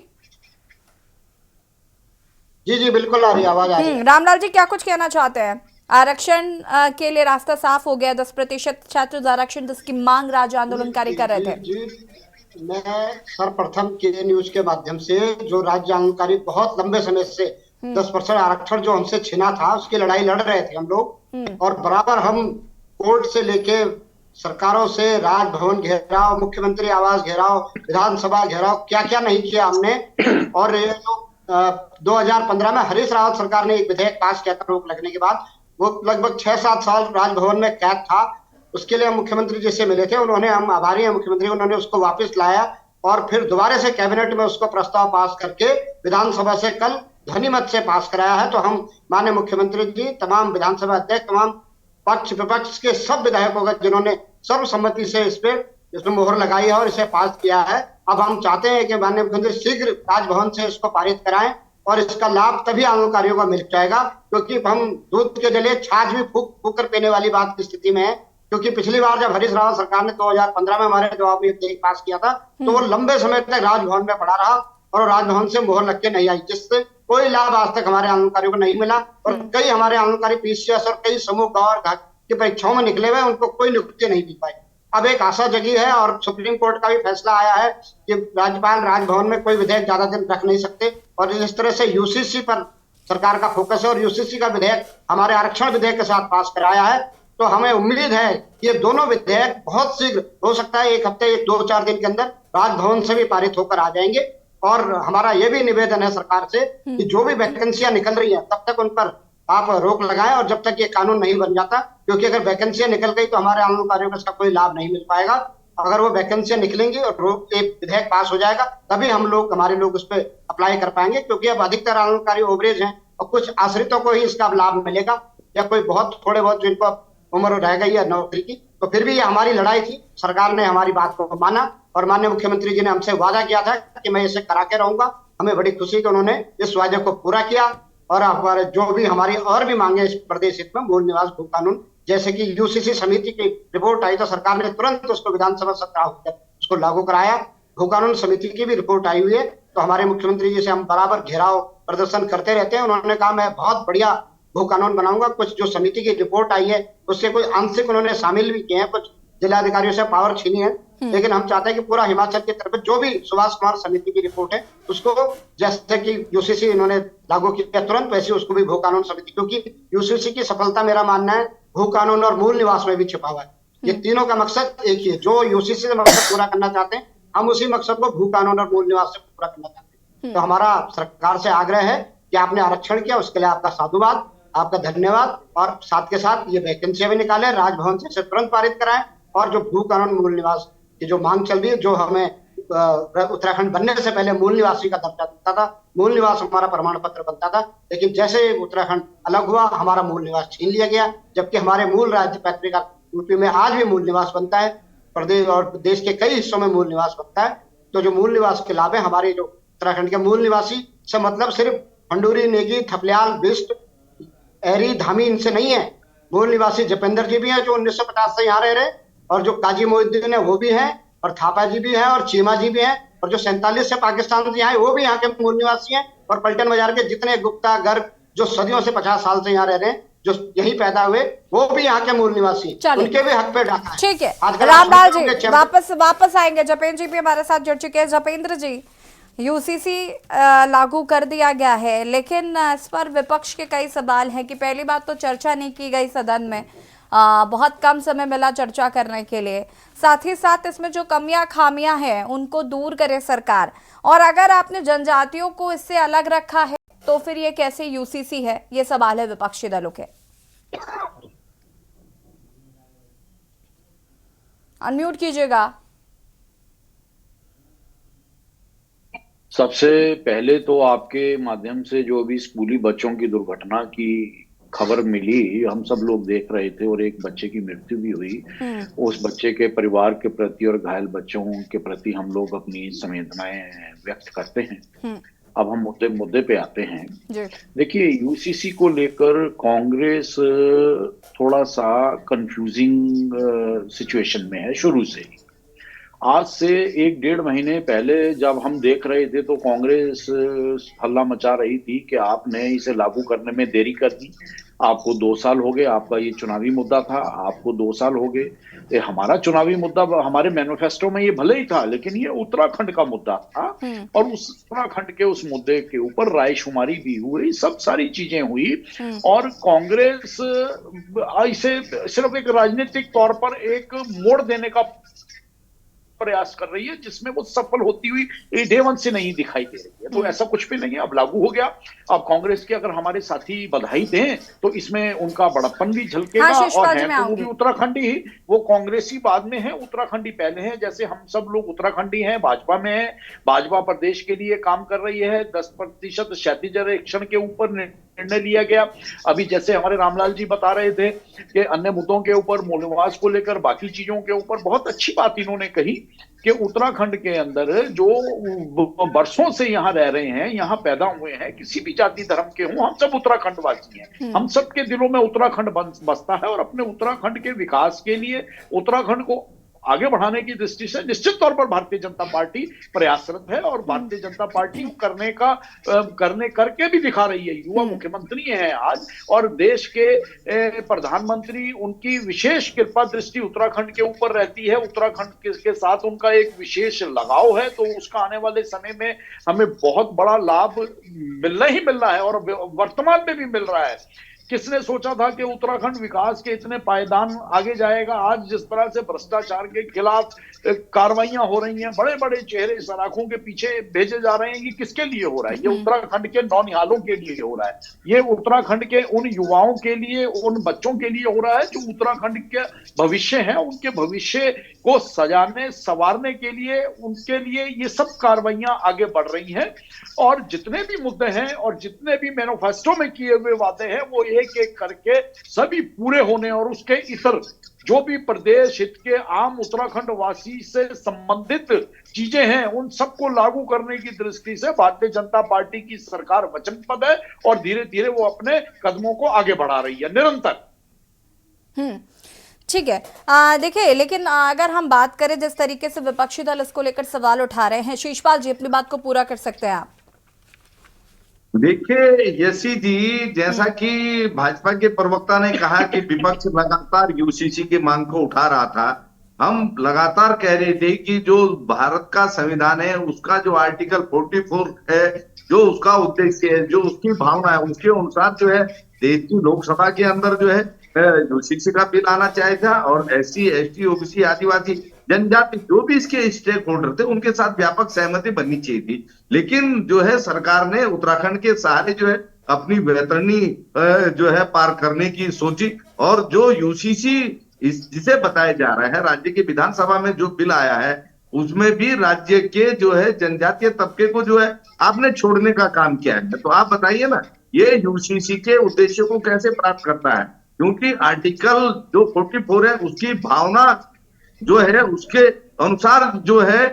जी जी बिल्कुल आ रही है, आवाज आ रही है। रामलाल जी, क्या कुछ कहना चाहते हैं? आरक्षण के लिए रास्ता साफ हो गया। 10% छात्र आरक्षण जिसकी मांग राज्य आंदोलनकारी कर रहे थे। जी, मैं सर्वप्रथम के न्यूज के माध्यम से, जो राज्य आंदोलनकारी बहुत लंबे समय से 10% आरक्षण जो हमसे छिना था, उसकी लड़ाई लड़ रहे थे हम लोग। और बराबर हम कोर्ट से लेके सरकारों से राजभवन घेराव, मुख्यमंत्री आवास घेराव, विधानसभा घेराव, क्या क्या नहीं किया हमने। और ये जो 2015 में हरीश रावत सरकार ने एक विधेयक पास किया था रोक लगने के बाद, वो लगभग 6-7 साल राजभवन में कैद था। उसके लिए हम मुख्यमंत्री जी से मिले थे, उन्होंने, हम आभारी हैं मुख्यमंत्री, उन्होंने उसको वापस लाया और फिर दोबारा से कैबिनेट में उसको प्रस्ताव पास करके विधानसभा से कल ध्वनिमत से पास कराया है। तो हम माननीय मुख्यमंत्री जी, तमाम विधानसभा अध्यक्ष, तमाम पक्ष विपक्ष के सब विधायकों का, जिन्होंने सर्वसम्मति से इसमें मोहर लगाई है और इसे पास किया है। अब हम चाहते हैं कि माननीय मुख्यमंत्री शीघ्र राजभवन से इसको पारित कराएं और इसका लाभ तभी आंदोलनकारियों को मिल जाएगा, क्योंकि हम दूध के जले छाछ भी फूक फूक कर पीने वाली बात की स्थिति में है। क्योंकि पिछली बार जब हरीश रावत सरकार ने 2015 में हमारे जवाब में विधेयक पास किया था, तो वो लंबे समय तक राजभवन में पड़ा रहा और राजभवन से मोहर लग के नहीं आई, जिससे कोई लाभ आज तक हमारे आंदोलनकारियों को नहीं मिला। और कई हमारे आंदोलनकारी पीसीएस और कई समूह का और की परीक्षाओं में निकले हुए, उनको कोई नियुक्ति नहीं मिल पाई। अब एक आशा जगी है और सुप्रीम कोर्ट का भी फैसला आया है कि राज्यपाल राजभवन में कोई विधेयक ज्यादा दिन रख नहीं सकते, और इस तरह से यूसीसी पर सरकार का फोकस है और यूसीसी का विधेयक हमारे आरक्षण विधेयक के साथ पास कराया है। तो हमें उम्मीद है कि ये दोनों विधेयक बहुत शीघ्र, हो सकता है 1 हफ्ते 2-4 दिन के अंदर राजभवन से भी पारित होकर आ जाएंगे। और हमारा ये भी निवेदन है सरकार से कि जो भी वैकेंसियां निकल रही हैं तब तक उन पर आप रोक लगाएं, और जब तक ये कानून नहीं बन जाता, क्योंकि अगर वैकेंसियां निकल गई तो हमारे आंदोलनकारियों को इसका कोई लाभ नहीं मिल पाएगा। अगर वो वैकेंसियां निकलेंगी और एक विधेयक पास हो जाएगा, तभी हमारे लोग उस पर अप्लाई कर पाएंगे, क्योंकि अब अधिकतर आंदोलनकारी ओवरेज हैं और कुछ आश्रितों को ही इसका लाभ मिलेगा, या कोई बहुत थोड़े बहुत जिनको उम्र रह गई है नौकरी की। तो फिर भी ये हमारी लड़ाई थी, सरकार ने हमारी बात को माना और माननीय मुख्यमंत्री जी ने हमसे वादा किया था कि मैं इसे करा के रहूंगा। हमें बड़ी खुशी कि उन्होंने इस वादे को पूरा किया और हमारे जो भी हमारी और भी मांगे इस प्रदेश हित में मूल निवास भू कानून, जैसे कि यूसीसी समिति की रिपोर्ट आई तो सरकार ने तुरंत उसको विधानसभा सत्र होकर उसको लागू कराया। भू कानून समिति की भी रिपोर्ट आई हुई है, तो हमारे मुख्यमंत्री जी से हम बराबर घेराव प्रदर्शन करते रहते हैं। उन्होंने कहा मैं बहुत बढ़िया भू कानून बनाऊंगा। कुछ जो समिति की रिपोर्ट आई है उससे कुछ आंशिक उन्होंने शामिल भी किए हैं, कुछ जिलाधिकारियों से पावर छीनी है, लेकिन हम चाहते हैं कि पूरा हिमाचल की तरफ जो भी सुभाष कुमार समिति की रिपोर्ट है उसको, जैसे कि यूसीसी इन्होंने लागू किया तुरंत, वैसे उसको भी भू कानून समिति, क्योंकि यूसीसी की सफलता मेरा मानना है भू कानून और मूल निवास में भी छिपा हुआ है। ये तीनों का मकसद एक ही है, जो यूसीसी से मकसद पूरा करना चाहते हैं हम उसी मकसद को भू कानून और मूल निवास से पूरा करना चाहते हैं। तो हमारा सरकार से आग्रह है कि आपने आरक्षण किया उसके लिए आपका साधुवाद, आपका धन्यवाद, और साथ के साथ ये वैकेंसियां भी निकाले, राजभवन से तुरंत पारित कराएं, और जो भू कानून मूल निवास की जो मांग चल रही है, जो हमें उत्तराखंड बनने से पहले मूल निवासी का दर्जा देता था, मूल निवास हमारा प्रमाण पत्र बनता था, लेकिन जैसे उत्तराखंड अलग हुआ हमारा मूल निवास छीन लिया गया, जबकि हमारे मूल राज्य पैतृक यूपी में आज भी मूल निवास बनता है, प्रदेश और देश के कई हिस्सों में मूल निवास बनता है। तो जो मूल निवास के लाभ है, हमारे जो उत्तराखंड के मूल निवासी से मतलब सिर्फ खंडूरी, नेगी, थपलियाल, बिष्ट, एरी, धामी इनसे नहीं है। मूल निवासी जपेंद्र जी भी हैं जो 1950 से यहाँ रह रहे, और जो काजी मोहिउद्दीन है वो भी हैं, और थापा जी भी हैं, और चीमा जी भी हैं, और जो 47 से पाकिस्तान से यहाँ है वो भी यहाँ के मूल निवासी हैं, और पलटन बाजार के जितने गुप्ता, गर्ग जो सदियों से 50 साल से यहाँ रह रहे हैं, जो यहीं पैदा हुए, वो भी यहाँ के मूल निवासी, उनके भी हक पे डाका है। ठीक है, रामलाल जी वापस आएंगे। जपेंद्र जी भी हमारे साथ जुड़ चुके हैं। जपेंद्र जी, यूसीसी लागू कर दिया गया है, लेकिन इस पर विपक्ष के कई सवाल हैं कि पहली बात तो चर्चा नहीं की गई सदन में, बहुत कम समय मिला चर्चा करने के लिए, साथ ही साथ इसमें जो कमियां खामियां हैं उनको दूर करे सरकार, और अगर आपने जनजातियों को इससे अलग रखा है तो फिर ये कैसे यूसीसी है, ये सवाल है विपक्षी दलों के। अनम्यूट कीजिएगा। सबसे पहले तो आपके माध्यम से जो भी स्कूली बच्चों की दुर्घटना की खबर मिली, हम सब लोग देख रहे थे और एक बच्चे की मृत्यु भी हुई। उस बच्चे के परिवार के प्रति और घायल बच्चों के प्रति हम लोग अपनी संवेदनाएं व्यक्त करते हैं। अब हम मुद्दे पे आते हैं। देखिए, यूसीसी को लेकर कांग्रेस थोड़ा सा कंफ्यूजिंग सिचुएशन में है शुरू से ही। आज से 1-1.5 महीने पहले जब हम देख रहे थे तो कांग्रेस हल्ला मचा रही थी कि आपने इसे लागू करने में देरी कर दी, आपको 2 साल हो गए, आपका ये चुनावी मुद्दा था, आपको 2 साल हो गए। हमारा चुनावी मुद्दा हमारे मैनिफेस्टो में ये भले ही था, लेकिन ये उत्तराखंड का मुद्दा था, और उस उत्तराखंड के उस मुद्दे के ऊपर रायशुमारी भी हुई, सब सारी चीजें हुई, और कांग्रेस इसे सिर्फ एक राजनीतिक तौर पर एक मोड़ देने का प्रयास कर रही है, जिसमें वो सफल होती हुई डे 1 से नहीं दिखाई दे रही है। तो ऐसा कुछ भी नहीं है, अब लागू हो गया। अब कांग्रेस के अगर हमारे साथी बधाई दें तो इसमें उनका बड़प्पन भी झलकेगा, और है तो वो भी उत्तराखंडी, वो कांग्रेसी बाद में है, उत्तराखंडी पहले है। जैसे हम सब लोग उत्तराखंडी हैं, भाजपा में है, भाजपा प्रदेश के लिए काम कर रही है, 10% क्षैतिज आरक्षण के ऊपर निर्णय लिया गया। अभी जैसे हमारे रामलाल जी बता रहे थे कि अन्य मुद्दों के ऊपर, मूल निवास को लेकर, बाकी चीजों के ऊपर बहुत अच्छी बात इन्होंने कही कि उत्तराखंड के अंदर जो बरसों से यहाँ रह रहे हैं, यहाँ पैदा हुए हैं, किसी भी जाति धर्म के हों, हम सब उत्तराखंड वासी हैं। हम सबके दिलों में उत्तराखंड बसता है और अपने उत्तराखंड के विकास के लिए, उत्तराखंड को आगे बढ़ाने की दृष्टि से निश्चित तौर पर भारतीय जनता पार्टी प्रयासरत है और भारतीय जनता पार्टी करने करके भी दिखा रही है। युवा मुख्यमंत्री हैं आज और देश के प्रधानमंत्री, उनकी विशेष कृपा दृष्टि उत्तराखंड के ऊपर रहती है। उत्तराखंड के साथ उनका एक विशेष लगाव है, तो उसका आने वाले समय में हमें बहुत बड़ा लाभ मिलना ही मिलना है और वर्तमान में भी मिल रहा है। किसने सोचा था कि उत्तराखंड विकास के इतने पायदान आगे जाएगा। आज जिस तरह से भ्रष्टाचार के खिलाफ कार्रवाइयां हो रही हैं, बड़े बड़े चेहरे सलाखों के पीछे भेजे जा रहे हैं, ये किसके लिए हो रहा है? ये उत्तराखंड के नौनिहालों के लिए हो रहा है। ये उत्तराखंड के उन युवाओं के लिए, उन बच्चों के लिए हो रहा है जो उत्तराखंड के भविष्य है। उनके भविष्य को सजाने संवारने के लिए, उनके लिए ये सब कार्रवाइयां आगे बढ़ रही हैं और जितने भी मुद्दे हैं और जितने भी मैनिफेस्टो में किए हुए वादे हैं, वो एक एक करके सभी पूरे होने और उसके इतर जो भी प्रदेश हित के आम उत्तराखंड वासी से संबंधित चीजें हैं, उन सबको लागू करने की दृष्टि से भारतीय जनता पार्टी की सरकार वचनबद्ध है और धीरे धीरे वो अपने कदमों को आगे बढ़ा रही है निरंतर। ठीक है, देखिए, लेकिन अगर हम बात करें जिस तरीके से विपक्षी दल इसको लेकर सवाल उठा रहे हैं, शीशपाल जी अपनी बात को पूरा कर सकते हैं आप। देखिए यशी जी, जैसा कि भाजपा के प्रवक्ता ने कहा कि विपक्ष लगातार यूसीसी की मांग को उठा रहा था, हम लगातार कह रहे थे कि जो भारत का संविधान है, उसका जो आर्टिकल 44 है, जो उसका उद्देश्य है, जो उसकी भावना है, उसके अनुसार जो है देश की लोकसभा के अंदर जो है यूसीसी का बिल आना चाहिए था और SC, ST, OBC, आदिवासी जनजाति जो भी इसके स्टेक होल्डर थे, उनके साथ व्यापक सहमति बननी चाहिए थी। लेकिन जो है सरकार ने उत्तराखंड के सहारे जो है अपनी वैतरणी जो है पार करने की सोची और जो यूसीसी जिसे बताया जा रहा है, राज्य की विधानसभा में जो बिल आया है, उसमें भी राज्य के जो है जनजातीय तबके को जो है आपने छोड़ने का काम किया है। तो आप बताइए ना, ये यूसीसी के उद्देश्य को कैसे प्राप्त करता है? क्योंकि आर्टिकल जो 44 है उसकी भावना जो है उसके अनुसार जो है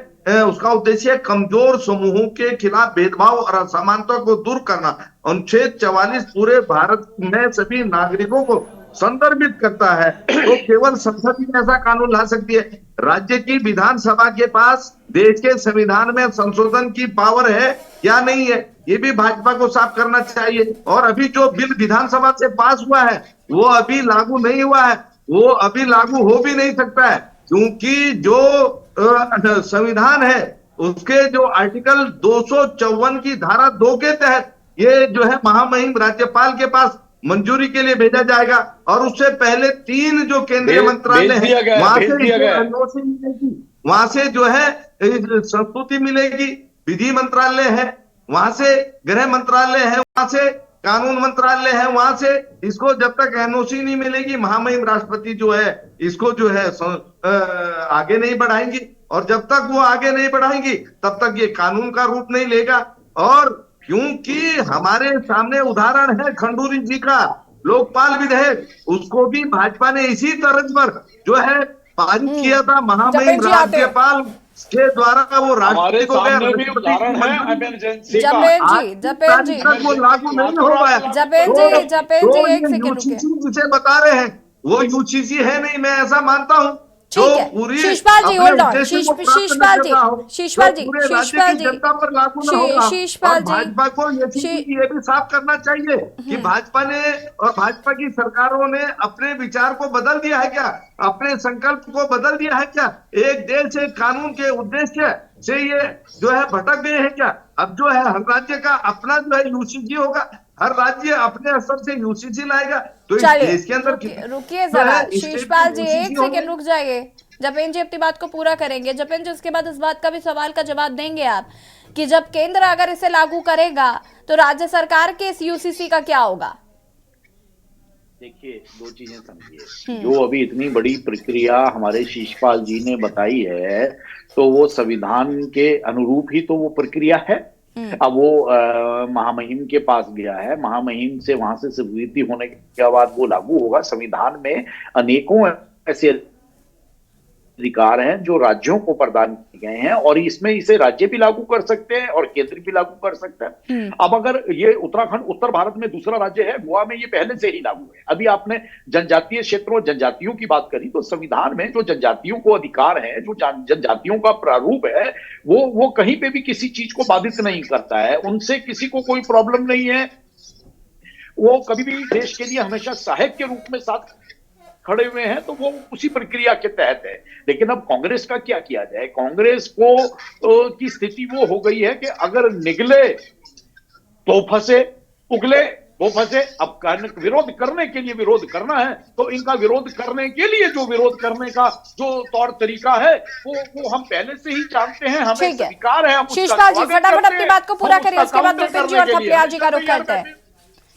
उसका उद्देश्य कमजोर समूहों के खिलाफ भेदभाव और असमानता को दूर करना। अनुच्छेद 44 पूरे भारत में सभी नागरिकों को संदर्भित करता है। तो केवल संसद ही ऐसा कानून ला सकती है। राज्य की विधानसभा के पास देश के संविधान में संशोधन की पावर है या नहीं है, ये भी भाजपा को साफ करना चाहिए। और अभी जो बिल विधानसभा से पास हुआ है वो अभी लागू नहीं हुआ है, वो अभी लागू हो भी नहीं सकता है, क्योंकि जो संविधान है उसके जो आर्टिकल 254 की धारा 2 के तहत ये जो है महामहिम राज्यपाल के पास मंजूरी के लिए भेजा जाएगा और उससे पहले 3 जो केंद्रीय मंत्रालय है वहां से जो है संस्कृति मिलेगी, विधि मंत्रालय है, वहां से गृह मंत्रालय है, वहां से कानून मंत्रालय है, वहां से इसको जब तक एनओसी नहीं मिलेगी, महामहिम राष्ट्रपति जो है इसको जो है आगे नहीं बढ़ाएंगी और जब तक वो आगे नहीं बढ़ाएंगी तब तक ये कानून का रूप नहीं लेगा। और क्योंकि हमारे सामने उदाहरण है खंडूरी जी का लोकपाल विधेयक, उसको भी भाजपा ने इसी तर्ज पर जो है पारित किया था, महामहिम राज्यपाल के द्वारा वो राष्ट्रपति को गया। जपेन जी वो लागू नहीं हो पाया। जपेन जी एक सेकंड रुकिए, जिसे बता रहे हैं वो यूसीसी है नहीं, मैं ऐसा मानता हूँ। ठीक है, शीशपाल जी होल्ड ऑन, शीशपाल जी भाजपा को ये भी साफ करना चाहिए कि भाजपा ने और भाजपा की सरकारों ने अपने विचार को बदल दिया है क्या, अपने संकल्प को बदल दिया है क्या, एक देश एक कानून के उद्देश्य से ये जो है भटक गए हैं क्या? अब जो है हर राज्य का अपना जो है यूसीसी होगा, हर राज्य अपने स्तर से यूसीसी लाएगा। तो देश के अंदर रुकिए जरा शीशपाल जी, एक सेकंड रुक जाइए। जपेन जी अपनी बात को पूरा करेंगे। जपेन जी उसके बाद इस बात का भी सवाल का जवाब देंगे आप कि जब केंद्र अगर इसे लागू करेगा तो राज्य सरकार के इस यूसीसी का क्या होगा? देखिए, 2 चीजें समझिए। जो अभी इतनी बड़ी प्रक्रिया हमारे शीशपाल जी ने बताई है तो वो संविधान के अनुरूप ही तो वो प्रक्रिया है। अब वो महामहिम के पास गया है, महामहिम से वहां से स्वीकृति होने के बाद वो लागू होगा। संविधान में अनेकों ऐसे अधिकार हैं जो राज्यों को प्रदान किए गए हैं और इसमें इसे राज्य भी लागू कर सकते हैं और केंद्र भी लागू कर सकता है। अब अगर ये उत्तराखंड उत्तर भारत में दूसरा राज्य है, गोवा में ये पहले से ही लागू है। अभी आपने जनजातीय क्षेत्रों जनजातियों की बात करी, तो संविधान में जो जनजातियों को अधिकार है, जो जनजातियों का प्रारूप है, वो कहीं पे भी किसी चीज को बाधित नहीं करता है, उनसे किसी को कोई प्रॉब्लम नहीं है। वो कभी भी देश के लिए हमेशा सहायक के रूप में साथ खड़े हुए हैं, तो वो उसी प्रक्रिया के तहत है। लेकिन अब कांग्रेस का क्या किया जाए? कांग्रेस को की स्थिति वो हो गई है कि अगर निगले तो फंसे, उगले वो फंसे। अब विरोध करने के लिए विरोध करना है, तो इनका विरोध करने के लिए जो विरोध करने का जो तौर तरीका है वो हम पहले से ही जानते हैं, हमें स्वीकार है। शीशपाल जी, फटाफट अपनी बात को पूरा करिए, उसके बाद विपिन जी और थपलियाल जी का रुख करते हैं।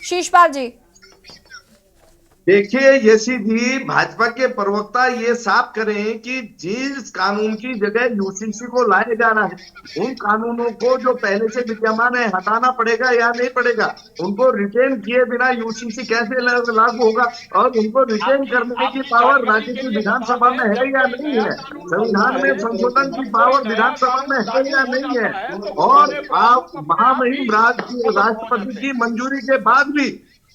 शीशपाल जी, देखिए यशी जी, भाजपा के प्रवक्ता ये साफ करें कि जिस कानून की जगह यूसीसी को लाया जा रहा है, उन कानूनों को जो पहले से विद्यमान है हटाना पड़ेगा या नहीं पड़ेगा? उनको रिटेन किए बिना यूसीसी कैसे लागू होगा? और उनको रिटेन करने की पावर राज्य की विधानसभा में है या नहीं है? संविधान में संशोधन की पावर विधानसभा में है या नहीं है? और आप महामहिम राष्ट्रपति की मंजूरी के बाद भी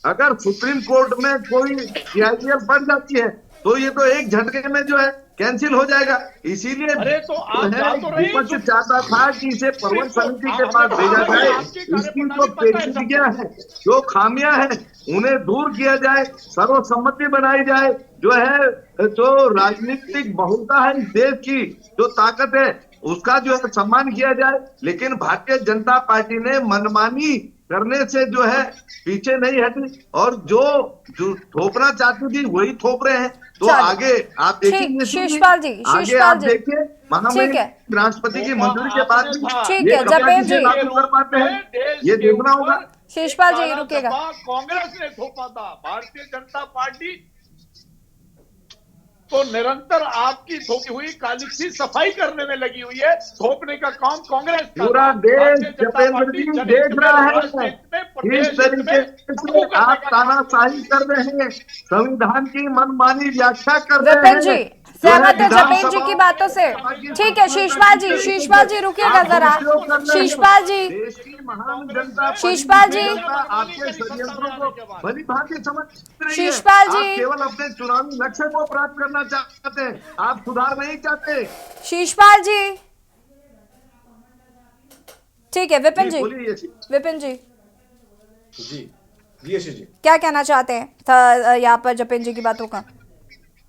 अगर सुप्रीम कोर्ट में कोई सीआईएल बढ़ जाती है, तो ये तो एक झटके में जो है कैंसिल हो जाएगा। इसीलिए विपक्ष चाहता था कि इसे प्रबंध समिति के पास भेजा जाए, इसकी जो पेचीदगियां हैं, जो खामियां हैं, उन्हें दूर किया जाए, सर्वसम्मति बनाई जाए, जो है जो राजनीतिक बहुलता है इस देश की, जो ताकत है, उसका जो है सम्मान किया जाए। लेकिन भारतीय जनता पार्टी ने मनमानी करने से जो है पीछे नहीं हटी और जो थोपना चाहती थी वही थोप रहे हैं। तो आगे आप देखेंगे, शीशपाल जी, आगे आप देखिए महामहिम राष्ट्रपति की मंजूरी के बाद ठीक है, जपेन जी कर पाते हैं, ये देखना होगा। शीशपाल जी रुकिएगा। कांग्रेस ने थोपा था, भारतीय जनता पार्टी तो निरंतर आपकी थोपी हुई काली सी सफाई करने में लगी हुई है। थोपने का काम कांग्रेस का, पूरा देश जपेंद्र जी देख रहा है इस तरीके से आप तानाशाही कर रहे हैं, संविधान की मनमानी व्याख्या कर रहे हैं। जी सहमत है जपेन जी की बातों से? ठीक है शीशपाल जी रुकिएगा जरा। शीशपाल जी, शीशपाल जी, आपके षड्यंत्रों को भली भांति समझ रही है। शीशपाल जी, आप केवल अपने चुनावी लक्ष्य को प्राप्त करना चाहते हैं, आप सुधार नहीं चाहते। शीशपाल जी ठीक है। विपिन जी, विपिन जी जी क्या कहना चाहते हैं यहाँ पर जपेन जी की बातों का?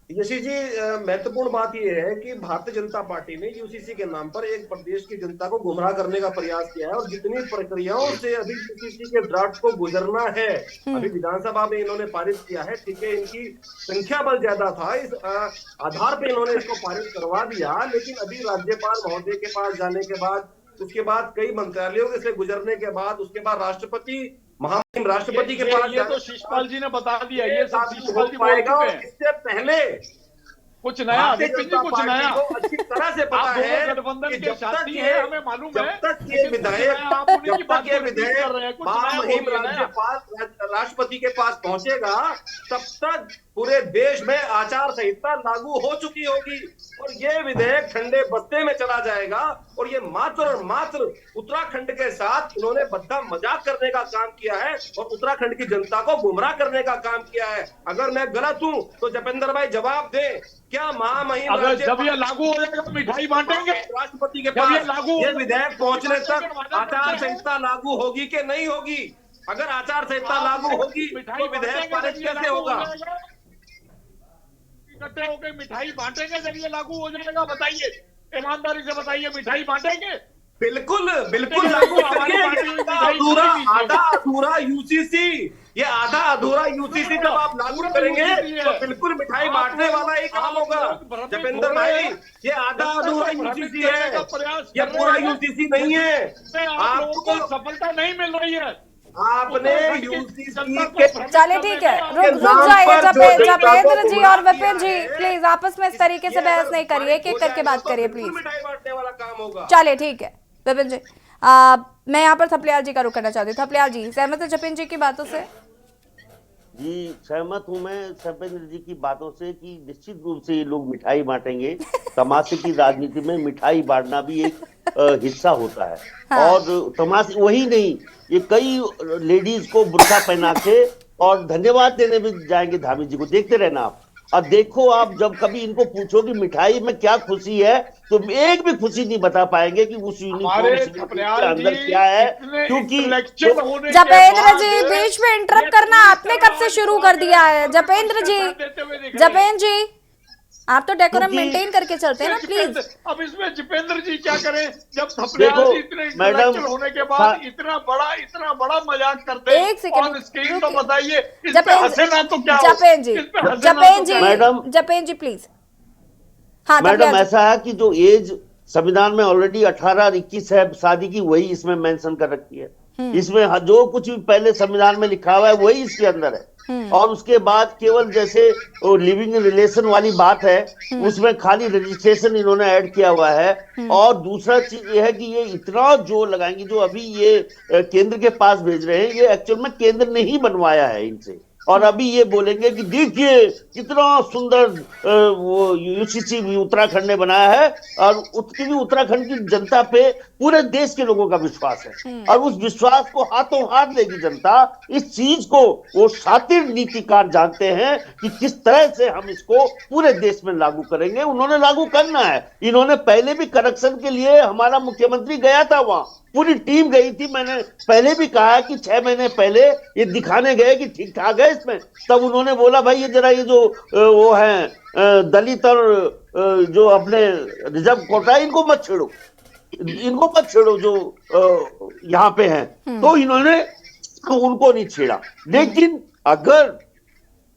यशी जी, महत्वपूर्ण बात यह है कि भारतीय जनता पार्टी ने यूसीसी के नाम पर एक प्रदेश की जनता को गुमराह करने का प्रयास किया है और जितनी प्रक्रियाओं से अभी यूसीसी के ड्राफ्ट को गुजरना है, अभी विधानसभा में इन्होंने पारित किया है। ठीक है, इनकी संख्या बल ज्यादा था, इस आधार पे इन्होंने इसको पारित करवा दिया, लेकिन अभी राज्यपाल महोदय के पास जाने के बाद, उसके बाद कई मंत्रालयों से गुजरने के बाद, उसके बाद राष्ट्रपति महामहिम राष्ट्रपति के पास, ये तो शीशपाल जी ने बता दिया, ये सब शीशपाल जी पाएगा। इससे पहले कुछ नया, कुछ नया अच्छी तरह से पता है गठबंधन के साथी है, हमें मालूम है। जब तक ये विधायक महामहिम राज्यपाल राष्ट्रपति के पास पहुंचेगा, तब तक पूरे देश में आचार संहिता लागू हो चुकी होगी और ये विधेयक ठंडे बस्ते में चला जाएगा। और ये मात्र और मात्र उत्तराखंड के साथ इन्होंने बद्दा मजाक करने का काम किया है और उत्तराखंड की जनता को गुमराह करने का काम किया है। अगर मैं गलत हूं तो जपेंद्र भाई जवाब दें। क्या महामहिम अगर जब ये लागू हो जाएगा मिठाई बांटेंगे राष्ट्रपति के पास? ये विधेयक पहुंचने तक आचार संहिता लागू होगी कि नहीं होगी? अगर आचार संहिता लागू होगी तो विधेयक पारित कैसे होगा? इकट्ठे होकर मिठाई बांटेंगे जब ये लागू हो जाएगा? बताइए, ईमानदारी से बताइए, मिठाई बांटेंगे? बिल्कुल बिल्कुल लागू करेंगे। आधा अधूरा यूसीसी, ये आधा अधूरा यूसीसी जब आप लागू करेंगे तो बिल्कुल मिठाई बांटने वाला ही काम होगा। जपेंद्र भाई, ये आधा अधूरा यूसीसी है, ये पूरा यूसीसी नहीं है। आपको सफलता नहीं मिल रही है। आपने यूसीसी के चलिए ठीक है, रुक जाइए जपेंद्र जी और विपिन जी, प्लीज आपस में इस तरीके से बहस नहीं करिए, एक एक करके बात करिए प्लीज। मिठाई बांटने वाला काम होगा। चलिए ठीक है विपिन जी। मैं यहाँ पर थपलियाल जी का रुख करना चाहती हूँ। थपलियाल जी, सहमत है जपेंद्र जी की बातों से? जी सहमत हूं मैं सपेंद्र जी की बातों से कि निश्चित रूप से ये लोग मिठाई बांटेंगे। तमाशे की राजनीति में मिठाई बांटना भी एक हिस्सा होता है। हाँ। और तमाशे वही नहीं, ये कई लेडीज को बुर्का पहना के और धन्यवाद देने भी जाएंगे धामी जी को। देखते रहना आप। और देखो आप जब कभी इनको पूछो कि मिठाई में क्या खुशी है तो एक भी खुशी नहीं बता पाएंगे कि उस यूनिफॉर्म के अंदर क्या है, क्योंकि जपेंद्र जी, बीच में इंटरप्ट करना आपने कब से शुरू कर दिया है? जपेंद्र जी, आप तो डेकोरम मेंटेन करके चलते हैं ना, प्लीज। अब इसमें जपेंद्र जी क्या करें जब थपलियाल जी इतने इंटेलेक्चुअल होने के बाद इतना बड़ा मजाक करते हैं। एक सेकंड ऑन स्क्रीन तो बताइए, इस पे हंसना तो क्या हो? जपेंद्र जी प्लीज। हाँ मैडम, ऐसा है कि जो एज संविधान में ऑलरेडी 18 और 21 है शादी की, वही इसमें मेंशन कर रखी है। इसमें जो कुछ भी पहले संविधान में लिखा हुआ है वही इसके अंदर है। और उसके बाद केवल जैसे लिविंग रिलेशन वाली बात है, उसमें खाली रजिस्ट्रेशन इन्होंने ऐड किया हुआ है। और दूसरा चीज ये है कि ये इतना जोर लगाएंगे, जो अभी ये केंद्र के पास भेज रहे हैं, ये एक्चुअल में केंद्र ने ही बनवाया है इनसे। और अभी ये बोलेंगे कि देखिए कितना सुंदर वो यूसीसी भी उत्तराखंड ने बनाया है। और उसकी भी उत्तराखंड की जनता पे पूरे देश के लोगों का विश्वास है। और उस विश्वास को हाथों हाथ लेगी जनता। इस चीज को वो शातिर नीतिकार जानते हैं कि किस तरह से हम इसको पूरे देश में लागू करेंगे। उन्होंने लागू करना है। इन्होंने पहले भी करेक्शन के लिए, हमारा मुख्यमंत्री गया था वहां, पूरी टीम गई थी। मैंने पहले भी कहा कि 6 महीने पहले ये दिखाने गए कि ठीक ठाक है इसमें, तब उन्होंने बोला भाई ये जरा ये जो वो है दलित और जो अपने रिजर्व कोटा है इनको मत छेड़ो जो यहाँ पे हैं। तो इन्होंने उनको नहीं छेड़ा। लेकिन अगर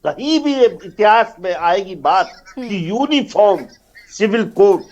कहीं भी इतिहास में आएगी बात कि यूनिफॉर्म सिविल कोड,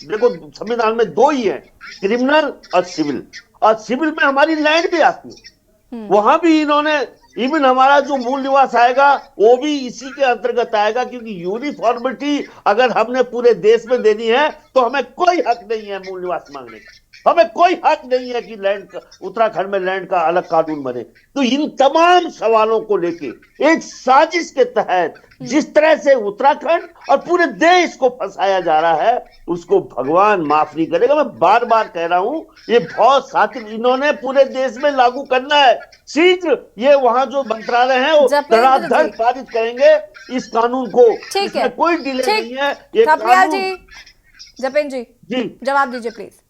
देखो संविधान में 2 ही है, क्रिमिनल और सिविल। और सिविल में हमारी लैंड भी आती है। वहां भी इन्होंने इवन हमारा जो मूल निवास आएगा वो भी इसी के अंतर्गत आएगा। क्योंकि यूनिफॉर्मिटी अगर हमने पूरे देश में देनी है तो हमें कोई हक नहीं है मूल निवास मांगने का। हमें कोई हक नहीं है कि लैंड का, उत्तराखंड में लैंड का अलग कानून बने। तो इन तमाम सवालों को लेके एक साजिश के तहत जिस तरह से उत्तराखंड और पूरे देश को फंसाया जा रहा है, उसको भगवान माफ नहीं करेगा। मैं बार बार कह रहा हूं, ये बहुत साथी इन्होंने पूरे देश में लागू करना है शीघ्र। ये वहां जो मंत्रालय है वो धड़ाधड़ पारित करेंगे इस कानून को। ठीक है, कोई डिले नहीं है। ये जपेंद्र जी जवाब दीजिए प्लीज।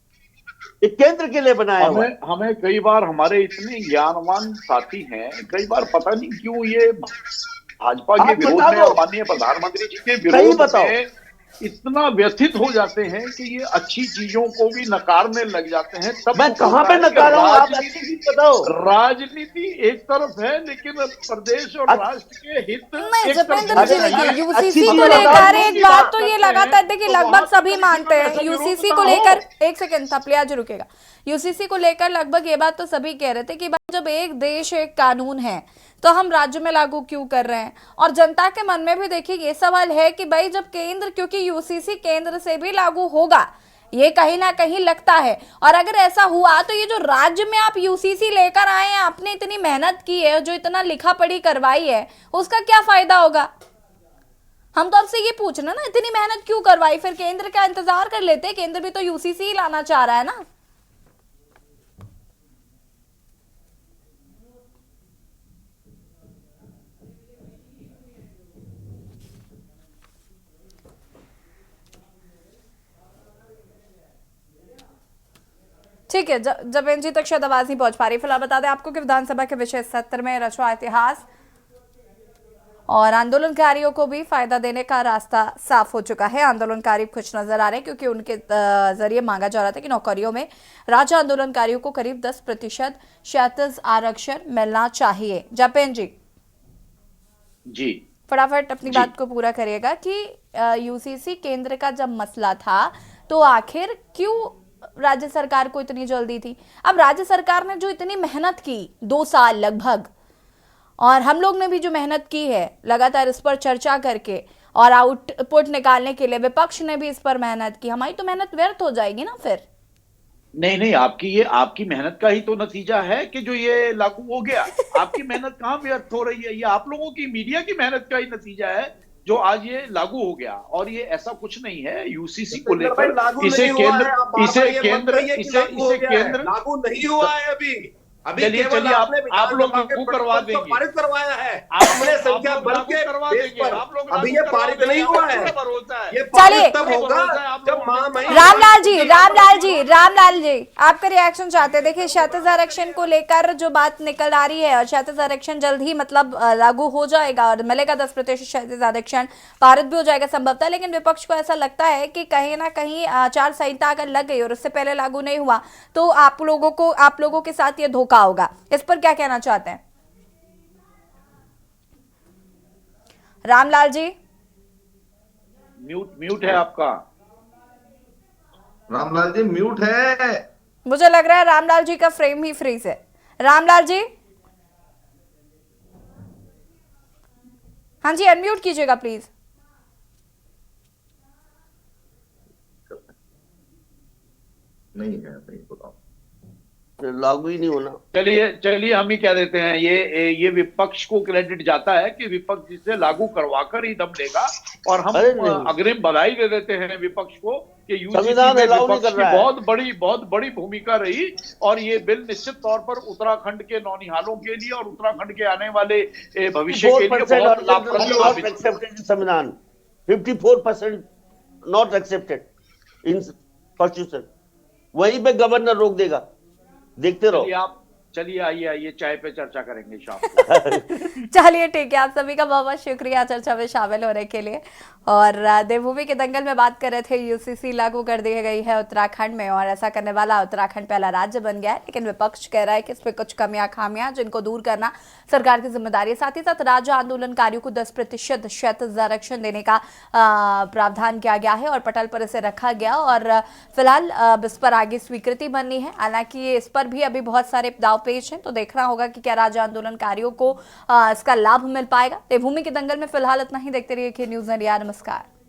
केंद्र के लिए बनाया हुआ है। हमें कई बार हमारे इतने ज्ञानवान साथी हैं, कई बार पता नहीं क्यों ये भाजपा के विरोध में और माननीय प्रधानमंत्री जी के विरोध में इतना व्यथित हो जाते हैं कि ये अच्छी चीजों को भी नकारने लग जाते हैं। तब मैं कहां पे नकार रहा हूं, आप अच्छी चीज बताओ। राजनीति एक तरफ है लेकिन प्रदेश और राष्ट्र के हित नहीं। जपेंद्र जी देखिए, यूसीसी को लेकर एक बात तो ये लगातार देखिए लगभग सभी मानते हैं। यूसीसी को लेकर, एक सेकंड थपलियाल जी रुकेगा, यूसीसी को लेकर लगभग ये बात तो सभी कह रहे थे कि जब एक देश एक कानून है तो हम राज्य में लागू क्यों कर रहे हैं। और जनता के मन में भी देखिए ये सवाल है कि भाई जब केंद्र, क्योंकि यूसीसी केंद्र से भी लागू होगा ये कहीं ना कहीं लगता है। और अगर ऐसा हुआ तो ये जो राज्य में आप यूसीसी लेकर आए हैं, आपने इतनी मेहनत की है, जो इतना लिखा पढ़ी करवाई है, उसका क्या फायदा होगा? हम तो आपसे ये पूछना ना, इतनी मेहनत क्यों करवाई? फिर केंद्र का इंतजार कर लेते, केंद्र भी तो यूसीसी ही लाना चाह रहा है ना। ठीक है, जपेंद्र जी तक शायद आवाज नहीं पहुंच पा रही। फिलहाल बता दें आपको कि विधानसभा के विशेष सत्र में रचवा इतिहास और आंदोलनकारियों को भी फायदा देने का रास्ता साफ हो चुका है। आंदोलनकारी खुश नजर आ रहे हैं क्योंकि उनके जरिए मांगा जा रहा था कि नौकरियों में राज्य आंदोलनकारियों को करीब 10% क्षैतिज आरक्षण मिलना चाहिए। जपेंद्र जी फटाफट अपनी बात को पूरा करिएगा कि यूसीसी केंद्र का जब मसला था तो आखिर क्यों राज्य सरकार को इतनी जल्दी थी? अब राज्य सरकार ने जो इतनी मेहनत की 2 साल लगभग, और हम लोग ने भी जो मेहनत की है लगातार इस पर चर्चा करके और आउटपुट निकालने के लिए, विपक्ष ने भी इस पर मेहनत की, हमारी तो मेहनत व्यर्थ हो जाएगी ना फिर। नहीं नहीं, आपकी मेहनत का ही तो नतीजा है कि जो ये लागू हो गया। आपकी मेहनत कहाँ व्यर्थ हो रही है? ये आप लोगों की, मीडिया की मेहनत का ही नतीजा है जो आज ये लागू हो गया। और ये ऐसा कुछ नहीं है यूसीसी को लेकर, इसे केंद्र लागू नहीं हुआ है अभी चलिए आप लोग लागू करवा देंगे, पारित करवाया है आपने संख्या बल के करवा बेस देंगे, पर। आप लोग अभी ये पारित नहीं हुआ है, ये चलिए। पारित तब होगा जब महामहिम रामलाल जी आपका रिएक्शन चाहते हैं। देखिए क्षैतिज आरक्षण को लेकर जो बात निकल आ रही है, और क्षैतिज आरक्षण जल्द ही मतलब लागू हो जाएगा और मिलेगा 10% क्षैतिज आरक्षण, पारित भी हो जाएगा संभवतः, लेकिन विपक्ष को ऐसा लगता है कि कहीं ना कहीं आचार संहिता अगर लग गई और उससे पहले लागू नहीं हुआ तो आप लोगों के साथ ये धोखा होगा। इस पर क्या कहना चाहते हैं रामलाल जी? म्यूट है आपका। रामलाल जी म्यूट है। मुझे लग रहा है रामलाल जी का फ्रेम ही फ्रीज है। रामलाल जी, हाँ जी, अनम्यूट कीजिएगा प्लीज। नहीं है, नहीं बताओ, लागू ही नहीं होना। चलिए हम ही कह देते हैं, ये विपक्ष को क्रेडिट जाता है कि विपक्ष जिसे लागू करवाकर ही दम देगा। और हम अग्रिम बधाई दे देते हैं विपक्ष को कि यूसीसी में विपक्ष की बहुत बड़ी भूमिका रही। और ये बिल निश्चित तौर पर उत्तराखंड के नौनिहालों के लिए और उत्तराखंड के आने वाले भविष्य के लिए बहुत लाभप्रद है। संविधान 54% नॉट एक्सेप्टेड इन कॉन्स्टिट्यूशन, वहीं पे गवर्नर रोक देगा। देखते रहो। चलिए आइए चाय पे चर्चा करेंगे शाम को। चलिए ठीक है, आप सभी का बहुत बहुत शुक्रिया चर्चा में शामिल होने के लिए। और देवभूमि के दंगल में बात कर रहे थे, यूसीसी लागू कर दी गई है उत्तराखंड में और ऐसा करने वाला उत्तराखंड पहला राज्य बन गया है। लेकिन विपक्ष कह रहा है कि इसमें कुछ कमियां खामियां जिनको दूर करना सरकार की जिम्मेदारी है। साथ ही साथ राज्य आंदोलनकारियों को 10% क्षैतिज आरक्षण देने का प्रावधान किया गया है और पटल पर इसे रखा गया। और फिलहाल इस पर आगे स्वीकृति बननी है। हालांकि इस पर भी अभी बहुत सारे दाव पेच है, तो देखना होगा कि क्या राज्य आंदोलनकारियों को इसका लाभ मिल पाएगा। देवभूमि के दंगल में फिलहाल इतना ही। देखते रहिए न्यूज़ इंडिया। नमस्कार।